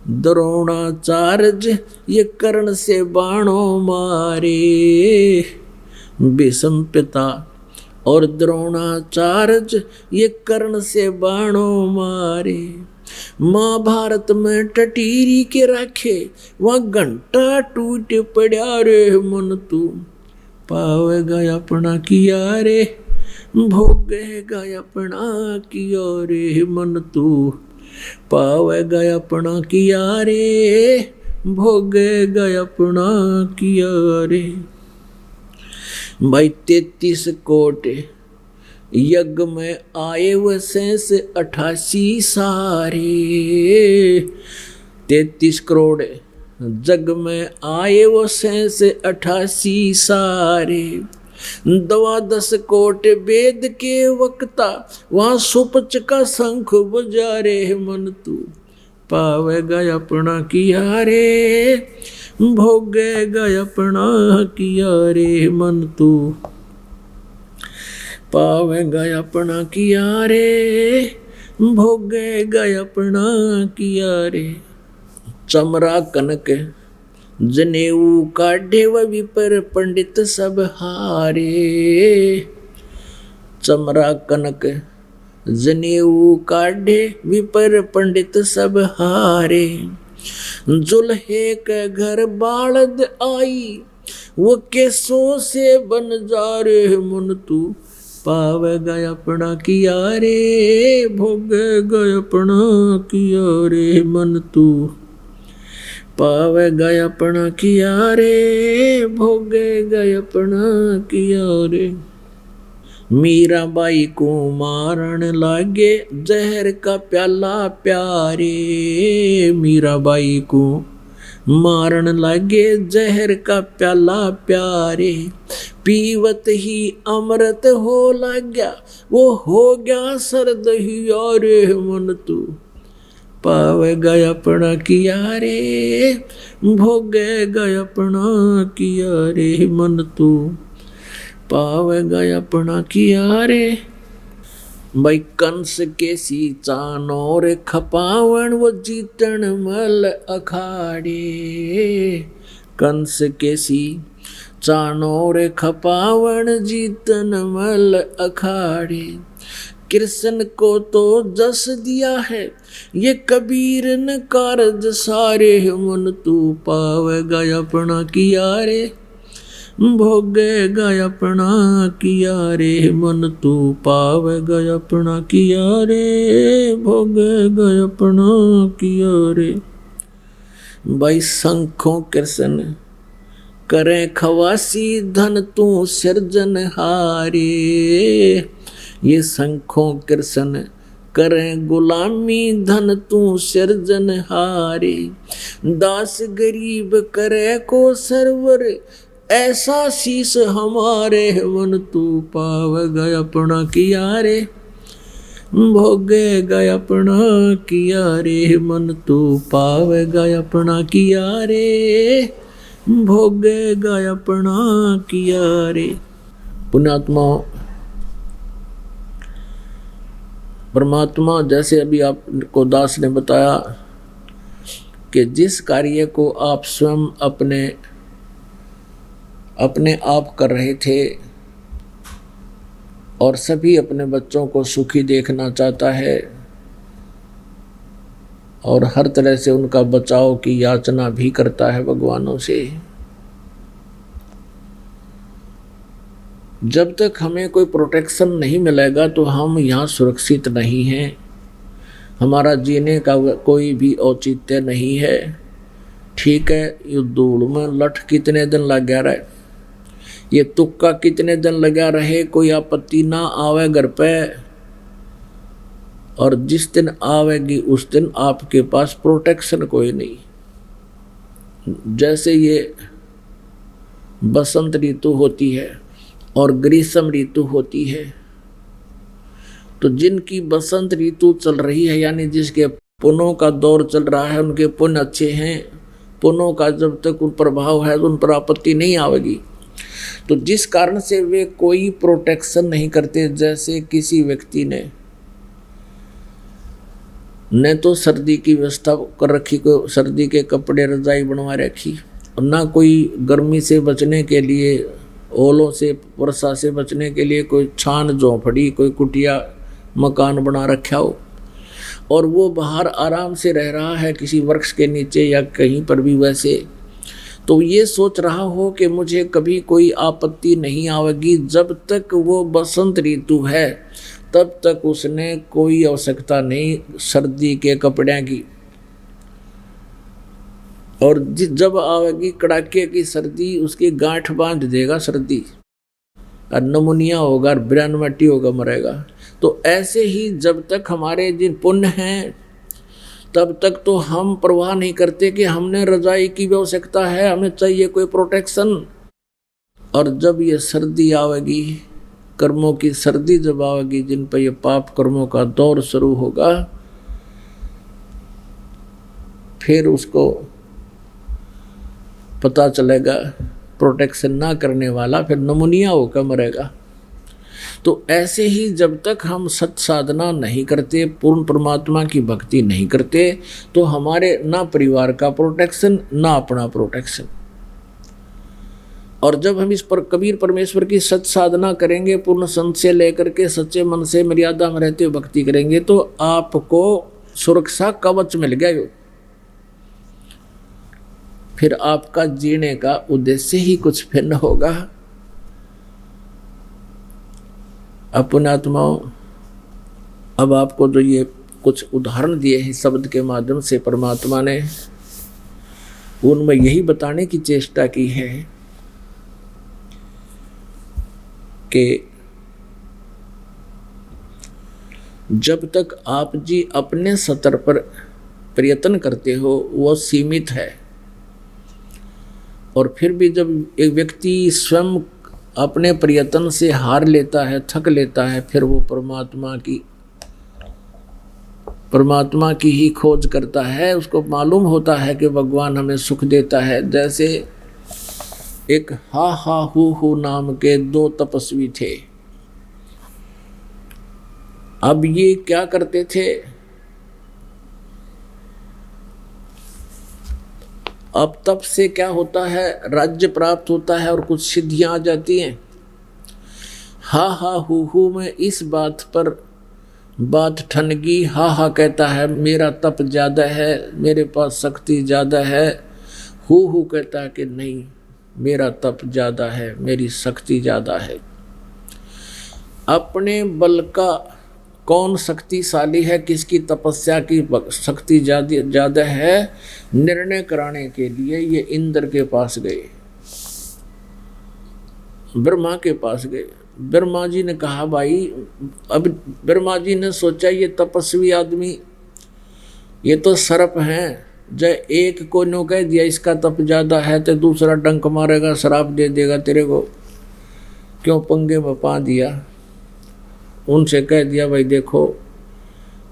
S2: द्रोणाचार्य, ये कर्ण से बाणों मारे। भीष्म पिता और द्रोणाचार्य, ये कर्ण से बाणों मारे। महाभारत में टटीरी के रखे, वहाँ घंटा टूट पड़ा रे, मन तू पावेगा अपना किया रे, भोगेगा अपना किया रे। मन तू पावेगा अपना किया रे, भोगेगा अपना किया रे। भाई 33 कोट यज्ञ में आए वह 88 सारे। 33 करोड़ जग में आए वो 88 सारे। 12 कोट वेद के वक्ता, वहाँ सुपच का शंख बजा रे, मन तू पावेगा अपना किया रे, भोगेगा अपना किया रे। मन तू पावेगा अपना किया रे, भोगेगा अपना किया रे। चमरा कनक जनेऊ काढ़े व विपर पंडित सब हारे। चमरा कनक जनेऊ काढ़े विपर पंडित सब हारे। जुल्हे के घर बालद आई, वो केसों से बन जा रे, मन तू पावेगा अपना किया रे, भोगेगा अपना किया रे। मन तू पावेगा अपना किया रे, भोगेगा अपना किया रे। मीराबाई को मारन लागे जहर का प्याला प्यारे। मीराबाई को मारन लागे जहर का प्याला प्यारे। पीवत ही अमृत हो लग्या, वो हो गया सर्द ही रे, मन तू पावेगा अपना किया रे, भोगेगा अपना किया रे। मन तू पावेगा अपना किया रे। भाई कंस के सी चानोर खपावन, वो जीतन मल अखाड़े। कंस के सी चानोर खपावन जीतन मल अखाड़े। कृष्ण को तो जस दिया है ये कबीर न कारज सारे, मन तू पावेगा अपना किया रे, भोगेगा अपना किया रे, मन तू पावेगा अपना किया रे, भोगेगा अपना किया रे। भाई शंखों कृष्ण करें खवासी, धन तू सिरजन हारे। ये शंखों कृष्ण करें गुलामी, धन तू सिरजन हारे। दास गरीब करे को सरवर, ऐसा शीस हमारे, मन तू पावेगा अपना किया रे, भोगेगा अपना किया रे, मन तू पावेगा अपना किया रे, भोगेगा अपना किया रे। पुण्यात्मा, परमात्मा जैसे अभी आपको दास ने बताया कि जिस कार्य को आप स्वयं अपने आप कर रहे थे और सभी अपने बच्चों को सुखी देखना चाहता है और हर तरह से उनका बचाव की याचना भी करता है भगवानों से। जब तक हमें कोई प्रोटेक्शन नहीं मिलेगा तो हम यहाँ सुरक्षित नहीं हैं, हमारा जीने का कोई भी औचित्य नहीं है। ठीक है, ये धूल में लठ कितने दिन लग गया रहे, ये तुक्का कितने दिन लगा रहे, कोई आपत्ति ना आवे घर पे, और जिस दिन आवेगी उस दिन आपके पास प्रोटेक्शन कोई नहीं। जैसे ये बसंत ऋतु होती है और ग्रीष्म ऋतु होती है, तो जिनकी बसंत ऋतु चल रही है यानी जिसके पुण्यों का दौर चल रहा है, उनके पुण्य अच्छे हैं, पुण्यों का जब तक उन प्रभाव है तो उन पर आपत्ति नहीं आवेगी। तो जिस कारण से वे कोई प्रोटेक्शन नहीं करते, जैसे किसी व्यक्ति ने न तो सर्दी की व्यवस्था कर रखी, कोई सर्दी के कपड़े रजाई बनवा रखी, और ना कोई गर्मी से बचने के लिए, ओलों से वर्षा से बचने के लिए कोई छान झोंपड़ी, कोई कुटिया मकान बना रखा हो, और वो बाहर आराम से रह रहा है किसी वृक्ष के नीचे या कहीं पर भी वैसे, तो ये सोच रहा हो कि मुझे कभी कोई आपत्ति नहीं आवेगी। जब तक वो बसंत ऋतु है तब तक उसने कोई आवश्यकता नहीं सर्दी के कपड़े की, और जब आवेगी कड़ाके की सर्दी उसकी गांठ बांध देगा सर्दी, और नमूनिया होगा और ब्रैनमटी होगा, मरेगा। तो ऐसे ही जब तक हमारे जिन पुण्य हैं तब तक तो हम परवाह नहीं करते कि हमने रजाई की भी आवश्यकता है, हमें चाहिए कोई प्रोटेक्शन। और जब ये सर्दी आवेगी, कर्मों की सर्दी जब आवेगी, जिन पर ये पाप कर्मों का दौर शुरू होगा, फिर उसको पता चलेगा प्रोटेक्शन ना करने वाला फिर नमूनिया होकर मरेगा। तो ऐसे ही जब तक हम सत साधना नहीं करते, पूर्ण परमात्मा की भक्ति नहीं करते, तो हमारे ना परिवार का प्रोटेक्शन ना अपना प्रोटेक्शन। और जब हम इस पर कबीर परमेश्वर की सत साधना करेंगे, पूर्ण संत से लेकर के सच्चे मन से मर्यादा में रहते हुए भक्ति करेंगे, तो आपको सुरक्षा कवच मिल गया। फिर आपका जीने का उद्देश्य ही कुछ भिन्न होगा। अपने आत्माओं, अब आपको जो ये कुछ उदाहरण दिए हैं शब्द के माध्यम से परमात्मा ने, उनमें यही बताने की चेष्टा की है कि जब तक आप जी अपने स्तर पर प्रयत्न करते हो वो सीमित है, और फिर भी जब एक व्यक्ति स्वयं अपने प्रयत्न से हार लेता है, थक लेता है, फिर वो परमात्मा की ही खोज करता है। उसको मालूम होता है कि भगवान हमें सुख देता है। जैसे एक हा हु नाम के 2 तपस्वी थे। अब ये क्या करते थे, अब तप से क्या होता है, राज्य प्राप्त होता है और कुछ सिद्धियां आ जाती हैं। हा हा हु में इस बात पर बात ठन गई। हा हा कहता है मेरा तप ज़्यादा है, मेरे पास शक्ति ज़्यादा है। हु कहता है कि नहीं, मेरा तप ज़्यादा है, मेरी शक्ति ज़्यादा है। अपने बल का कौन शक्तिशाली है, किसकी तपस्या की शक्ति ज़्यादा है, निर्णय कराने के लिए ये इंद्र के पास गए, ब्रह्मा के पास गए। ब्रह्मा जी ने कहा भाई, अब ब्रह्मा जी ने सोचा ये तपस्वी आदमी, ये तो सर्प हैं, जब एक को नो कह दिया इसका तप ज़्यादा है तो दूसरा डंक मारेगा, श्राप दे देगा तेरे को, क्यों पंगे में पा दिया। उनसे कह दिया भाई देखो,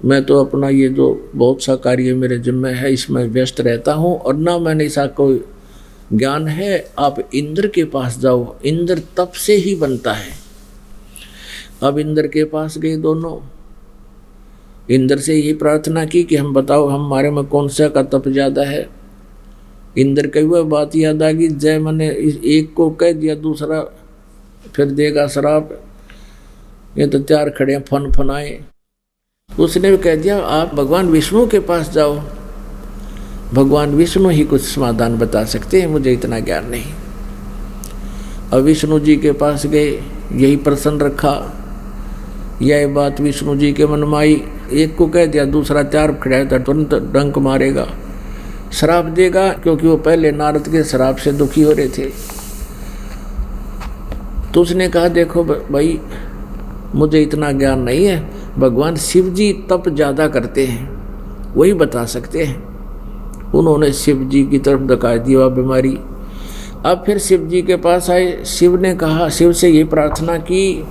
S2: मैं तो अपना ये जो बहुत सा कार्य मेरे जिम्मे है इसमें व्यस्त रहता हूँ और ना मैंने ऐसा कोई ज्ञान है, आप इंद्र के पास जाओ, इंद्र तप से ही बनता है। अब इंद्र के पास गए दोनों, इंद्र से यही प्रार्थना की कि हम बताओ हमारे में कौन सा का तप ज़्यादा है। इंद्र की वह बात याद आ गई, जय मैंने एक को कह दिया दूसरा फिर देगा श्राप, ये तो चार खड़े फन फनाए। उसने भी कह दिया आप भगवान विष्णु के पास जाओ, भगवान विष्णु ही कुछ समाधान बता सकते हैं, मुझे इतना ज्ञान नहीं। अब विष्णु जी के पास गए, यही प्रसन्न रखा, यह बात विष्णु जी के मन में आई। एक को कह दिया दूसरा चार खड़ा है तो तुरंत डंक मारेगा, श्राप देगा, क्योंकि वो पहले नारद के श्राप से दुखी हो रहे थे। तो उसने कहा देखो भाई मुझे इतना ज्ञान नहीं है, भगवान शिव जी तप ज़्यादा करते हैं, वही बता सकते हैं। उन्होंने शिव जी की तरफ दिखा दी वह बीमारी। अब फिर शिव जी के पास आए, शिव ने कहा, शिव से ये प्रार्थना की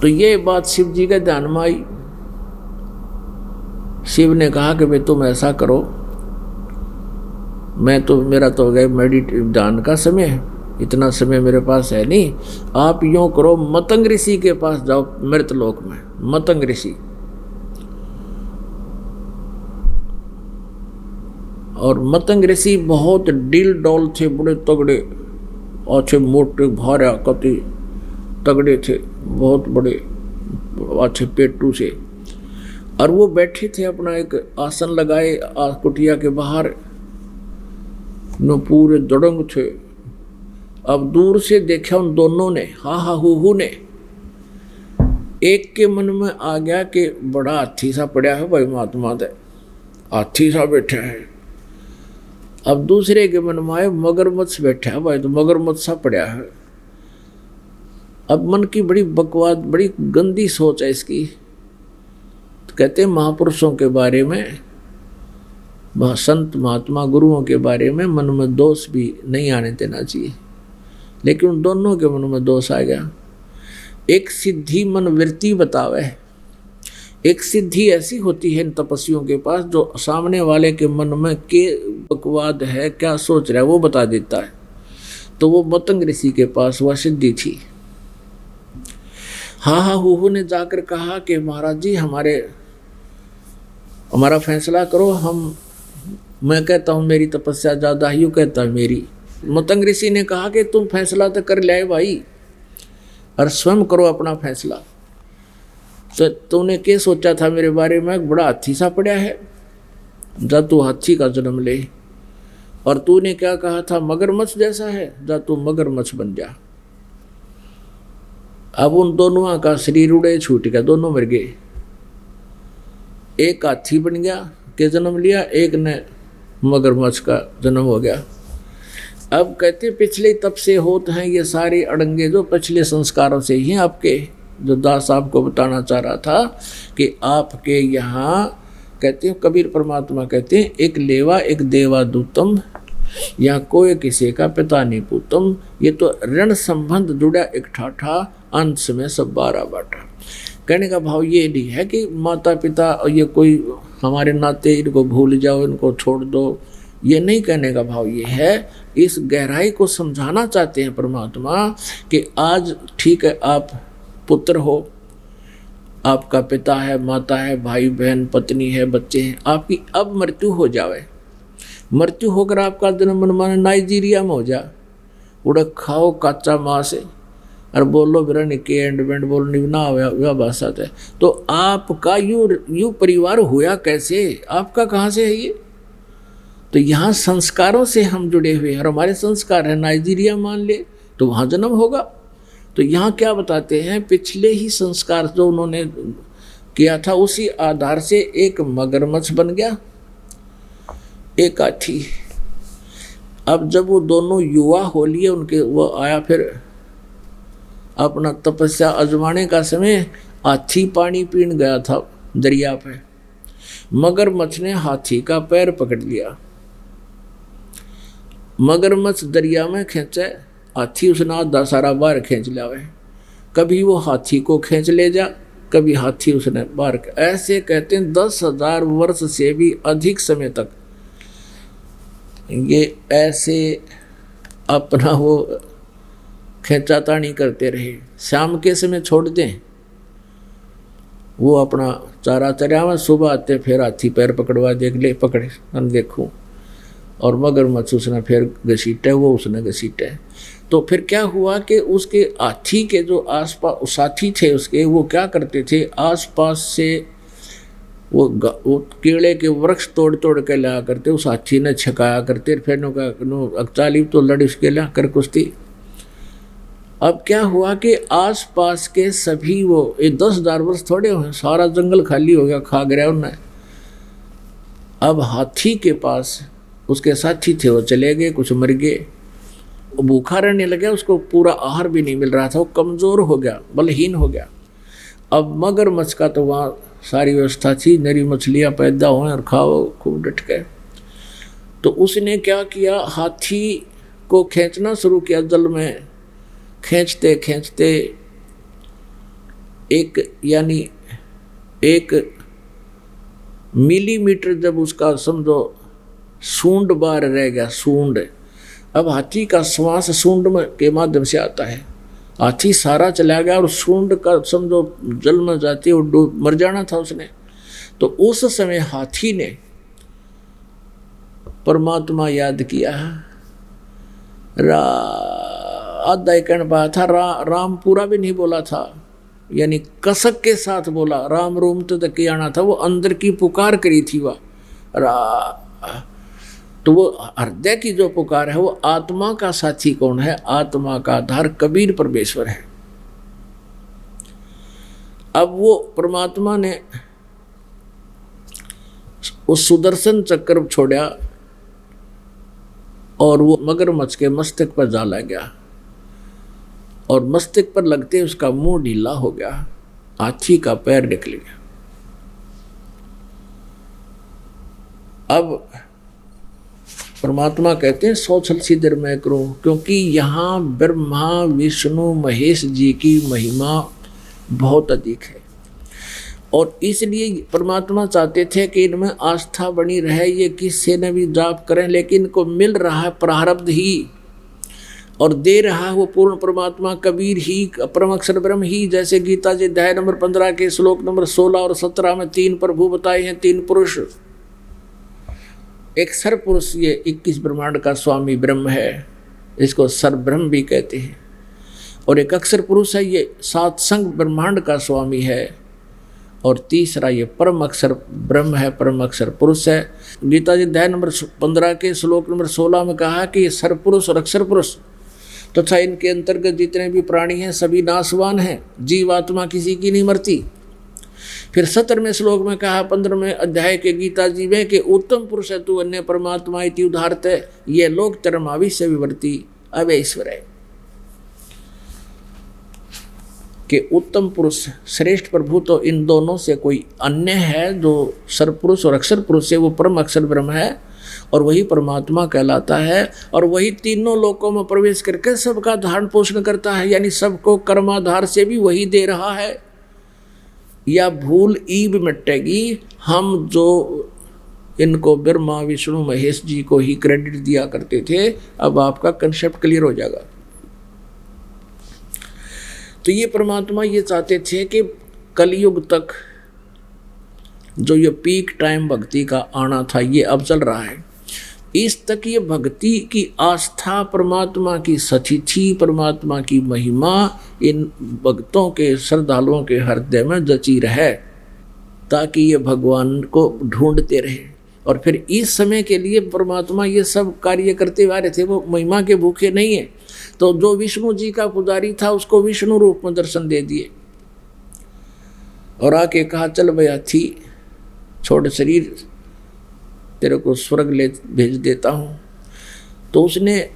S2: तो ये बात शिव जी के ध्यान में आई। शिव ने कहा कि भाई तुम ऐसा करो, मैं तो मेरा तो हो गया ध्यान का समय है, इतना समय मेरे पास है नहीं, आप यूँ करो मतंग ऋषि के पास जाओ मृतलोक में। मतंग ऋषि, और मतंग ऋषि बहुत डील डॉल थे, बड़े तगड़े, अच्छे मोटे भारे कति तगड़े थे, बहुत बड़े अच्छे पेटू से। और वो बैठे थे अपना एक आसन लगाए कुटिया के बाहर, न पूरे दड़ंग थे। अब दूर से देखा उन दोनों ने, हा हा हु ने, एक के मन में आ गया कि बड़ा हाथी सा पड़ा है भाई महात्मा दे, हाथी सा बैठा है। अब दूसरे के मन में आए मगरमच्छ बैठा है भाई, तो मगरमच्छ सा पड़ा है। अब मन की बड़ी बकवास, बड़ी गंदी सोच है इसकी। तो कहते हैं महापुरुषों के बारे में, संत महात्मा गुरुओं के बारे में मन में दोष भी नहीं आने देना चाहिए, लेकिन उन दोनों के मन में दोष आ गया। एक सिद्धि मन वृत्ति बतावे, एक सिद्धि ऐसी होती है इन तपस्वियों के पास जो सामने वाले के मन में के बकवाद है, क्या सोच रहा है वो बता देता है। तो वो मतंग ऋषि के पास वह सिद्धि थी। हा हा हु ने जाकर कहा कि महाराज जी हमारा फैसला करो, मैं कहता हूँ मेरी तपस्या ज़्यादा है, यूँ कहता है मेरी। मतंग ऋषि ने कहा कि तुम फैसला तो कर ले भाई, और स्वयं करो अपना फैसला। तो तूने क्या सोचा था मेरे बारे में, बड़ा हाथी सा पड़ा है, जा तू हाथी का जन्म ले। और तूने क्या कहा था, मगरमच्छ जैसा है, जा तू मगरमच्छ बन जा। अब उन दोनों का शरीर उड़े छूट गया, दोनों मर गए। एक हाथी बन गया के जन्म लिया, एक ने मगरमच्छ का जन्म हो गया। अब कहते पिछले तब से होते हैं ये सारे अड़ंगे, जो पिछले संस्कारों से ही आपके, जो दास आपको बताना चाह रहा था कि आपके यहाँ कहते हैं, कबीर परमात्मा कहते हैं, एक लेवा एक देवा दूतम, यहाँ कोई किसी का पिता नहीं पूतम। ये तो ऋण संबंध जुड़ा एक ठाठा, अंश में सब 12 बाटा। कहने का भाव ये नहीं है कि माता पिता और ये कोई हमारे नाते, इनको भूल जाओ, इनको छोड़ दो, ये नहीं कहने का भाव ये है। इस गहराई को समझाना चाहते हैं परमात्मा कि आज ठीक है आप पुत्र हो, आपका पिता है, माता है, भाई बहन, पत्नी है, बच्चे हैं, आपकी अब मृत्यु हो जावे, मृत्यु होकर आपका जन्म माने नाइजीरिया में हो जा, उड़ा खाओ कच्चा मांस और बोलो बिरा निके एंड बेंड बोल ना हुआ भाषा है, तो आपका यू परिवार हुआ कैसे, आपका कहाँ से है ये? तो यहाँ संस्कारों से हम जुड़े हुए हैं और हमारे संस्कार है नाइजीरिया मान ले तो वहाँ जन्म होगा। तो यहाँ क्या बताते हैं, पिछले ही संस्कार जो उन्होंने किया था उसी आधार से एक मगरमच्छ बन गया, एक हाथी। अब जब वो दोनों युवा हो लिए उनके, वो आया फिर अपना तपस्या आजमाने का समय, हाथी पानी पीने गया था दरिया पे, मगरमच्छ ने हाथी का पैर पकड़ लिया, मगरमच्छ दरिया में खींचे, हाथी उसने आधा सारा बाहर खींच लिया है, कभी वो हाथी को खींच ले जा, कभी हाथी उसने बाहर, ऐसे कहते हैं 10,000 वर्ष से भी अधिक समय तक ये ऐसे अपना वो खींचातानी करते रहे। शाम के समय छोड़ दें, वो अपना चारा चरावा, सुबह आते फिर हाथी पैर पकड़वा, देख ले पकड़े हम देखूं, और मगरमच्छ उसने फिर घसीटे, वो उसने घसीटे। तो फिर क्या हुआ कि उसके हाथी के जो आसपास साथी थे उसके, वो क्या करते थे, आसपास से वो केले के वृक्ष तोड़ तोड़ के लाया करते, उस हाथी ने छकाया करते, फिर नो अक्ताली तो लड़ उसके ला कर कुश्ती। अब क्या हुआ कि आसपास के सभी वो 10,000 वर्ष थोड़े हुए, सारा जंगल खाली हो गया, खा गया उन्हें। अब हाथी के पास उसके साथी थे, वो चले गए, कुछ मर गए, वो भूखा रहने लगा, उसको पूरा आहार भी नहीं मिल रहा था, वो कमज़ोर हो गया, बलहीन हो गया। अब मगरमच्छ का तो वहाँ सारी व्यवस्था थी, नरी मछलियाँ पैदा हुए और खाओ खूब डट गए। तो उसने क्या किया, हाथी को खींचना शुरू किया जल में, खींचते खींचते एक मिलीमीटर जब उसका समझो सूंड बाहर रह गया, सूंड। अब हाथी का श्वास सूंड में के माध्यम से आता है, हाथी सारा चला गया और सूंड का समझो जल में जाती और मर जाना था उसने। तो उस समय हाथी ने परमात्मा याद किया, आधा एक पाया था, राम पूरा भी नहीं बोला था, यानी कसक के साथ बोला, राम रोम तक आना था, वो अंदर की पुकार करी थी वह। तो वो हृदय की जो पुकार है वो आत्मा का साथी कौन है, आत्मा का आधार कबीर परमेश्वर है। अब वो परमात्मा ने उस सुदर्शन चक्र छोड़ा और वो मगरमच्छ के मस्तक पर जा लग गया, और मस्तक पर लगते उसका मुंह ढीला हो गया, हाथी का पैर निकल गया। अब परमात्मा कहते हैं 100 छल सिद्धर मैं करूं, क्योंकि यहाँ ब्रह्मा विष्णु महेश जी की महिमा बहुत अधिक है, और इसलिए परमात्मा चाहते थे कि इनमें आस्था बनी रहे, ये किससे न भी जाप करें, लेकिन इनको मिल रहा है प्रारब्ध ही, और दे रहा है वो पूर्ण परमात्मा कबीर ही, परम अक्षर ब्रह्म ही। जैसे गीता जी अध्याय नंबर 15 के श्लोक नंबर 16 और 17 में 3 प्रभु बताए हैं, 3 पुरुष। एक सर पुरुष ये 21 ब्रह्मांड का स्वामी ब्रह्म है, इसको सर ब्रह्म भी कहते हैं, और एक अक्षर पुरुष है, ये 7 संग ब्रह्मांड का स्वामी है, और तीसरा ये परम अक्षर ब्रह्म है, परम अक्षर पुरुष है। गीता जी अध्याय नंबर 15 के श्लोक नंबर 16 में कहा कि ये सर पुरुष और अक्षर पुरुष तथा इनके अंतर्गत जितने भी प्राणी हैं सभी नाशवान हैं, जीवात्मा किसी की नहीं मरती। फिर 17वें श्लोक में कहा 15वें अध्याय के गीता जी में कि उत्तम पुरुष है तू अन्य परमात्मा इति उदाहरते, ये लोग तरमाविश्य विवर्ती अवैश्वर है, कि उत्तम पुरुष श्रेष्ठ प्रभु तो इन दोनों से कोई अन्य है, जो सरपुरुष और अक्षर पुरुष है वो परम अक्षर ब्रह्म है, और वही परमात्मा कहलाता है, और वही तीनों लोकों में प्रवेश करके सबका धारण पोषण करता है, यानी सबको कर्माधार से भी वही दे रहा है। या भूल ईब मिटेगी, हम जो इनको ब्रह्मा विष्णु महेश जी को ही क्रेडिट दिया करते थे, अब आपका कंसेप्ट क्लियर हो जाएगा। तो ये परमात्मा ये चाहते थे कि कलयुग तक जो ये पीक टाइम भक्ति का आना था ये अब चल रहा है। इस तक ये भक्ति की आस्था, परमात्मा की सतिथि, परमात्मा की महिमा इन भक्तों के, श्रद्धालुओं के हृदय में जची रहे, ताकि ये भगवान को ढूंढते रहे। और फिर इस समय के लिए परमात्मा ये सब कार्य करते हुए आ रहे थे, वो महिमा के भूखे नहीं है। तो जो विष्णु जी का पुजारी था उसको विष्णु रूप में दर्शन दे दिए और आके कहा, चल भैया थी, छोड़ शरीर, तेरे को स्वर्ग ले भेज देता हूँ। तो उसने,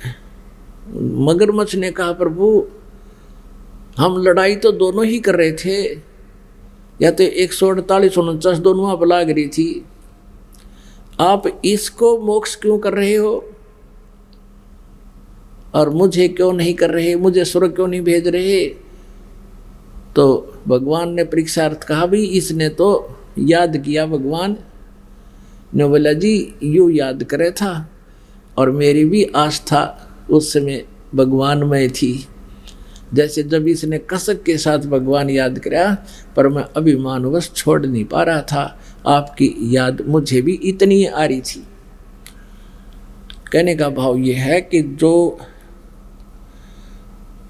S2: मगरमच्छ ने कहा, प्रभु हम लड़ाई तो दोनों ही कर रहे थे, या तो 148-149 दोनों आप लाग रही थी, आप इसको मोक्ष क्यों कर रहे हो और मुझे क्यों नहीं कर रहे, मुझे स्वर्ग क्यों नहीं भेज रहे? तो भगवान ने परीक्षार्थ कहा, भी इसने तो याद किया भगवान ने। बोला जी यूँ याद करे था, और मेरी भी आस्था उस समय भगवान में थी। जैसे जब इसने कसक के साथ भगवान याद किया, पर मैं अभिमानवश छोड़ नहीं पा रहा था, आपकी याद मुझे भी इतनी आ रही थी। कहने का भाव ये है कि जो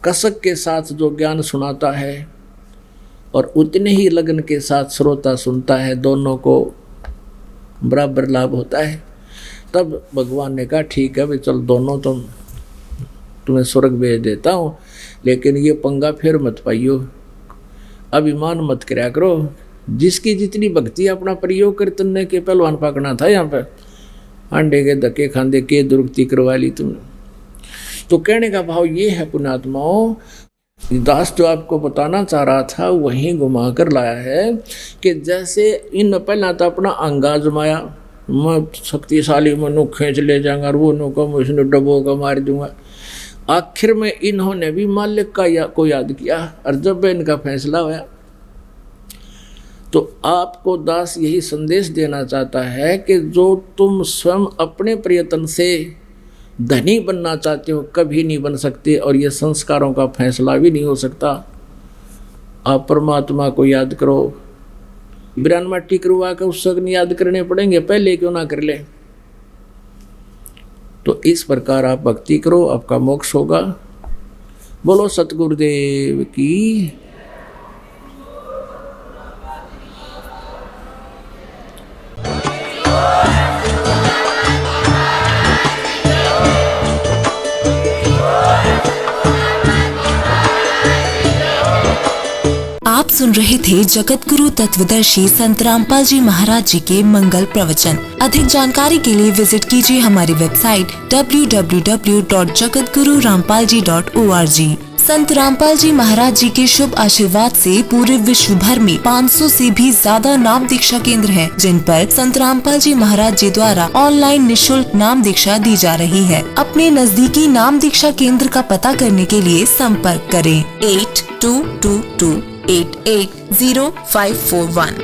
S2: कसक के साथ जो ज्ञान सुनाता है और उतने ही लगन के साथ श्रोता सुनता है, दोनों को बराबर लाभ होता है। तब भगवान ने कहा, ठीक है भाई, चल दोनों तुम्हें स्वर्ग भेज देता हूँ, लेकिन ये पंगा फिर मत पाइयो, अभिमान मत कराया करो। जिसकी जितनी भक्ति अपना प्रयोग कर, तुमने के पहलवान पकड़ना था यहाँ पे, अंडे के धक्के खांदे के दुर्गति करवा ली तुमने। तो कहने का भाव ये है पुण्यात्माओं, दास जो आपको बताना चाह रहा था वहीं घुमा कर लाया है कि जैसे इन पहला तो अपना अंगा जमाया, मैं शक्तिशाली मनु खींच ले जाऊंगा और वो नु को मुझे डबो का मार दूंगा। आखिर में इन्होंने भी मालिक को याद किया, और जब इनका फैसला हुआ तो आपको दास यही संदेश देना चाहता है कि जो तुम स्वयं अपने प्रयत्न से धनी बनना चाहते हो कभी नहीं बन सकते, और ये संस्कारों का फैसला भी नहीं हो सकता। आप परमात्मा को याद करो, बिरान मट्टी करवा कर उस नहीं याद करने पड़ेंगे, पहले क्यों ना कर ले। तो इस प्रकार आप भक्ति करो, आपका मोक्ष होगा। बोलो सतगुरुदेव की।
S3: आप सुन रहे थे जगत गुरु तत्वदर्शी संत रामपाल जी महाराज जी के मंगल प्रवचन। अधिक जानकारी के लिए विजिट कीजिए हमारी वेबसाइट www.jagatgururampalji.org। संत रामपाल जी महाराज जी के शुभ आशीर्वाद से पूरे विश्व भर में 500 से भी ज्यादा नाम दीक्षा केंद्र हैं, जिन पर संत रामपाल जी महाराज जी द्वारा ऑनलाइन निशुल्क नाम दीक्षा दी जा रही है। अपने नजदीकी नाम दीक्षा केंद्र का पता करने के लिए संपर्क करें 8222880541।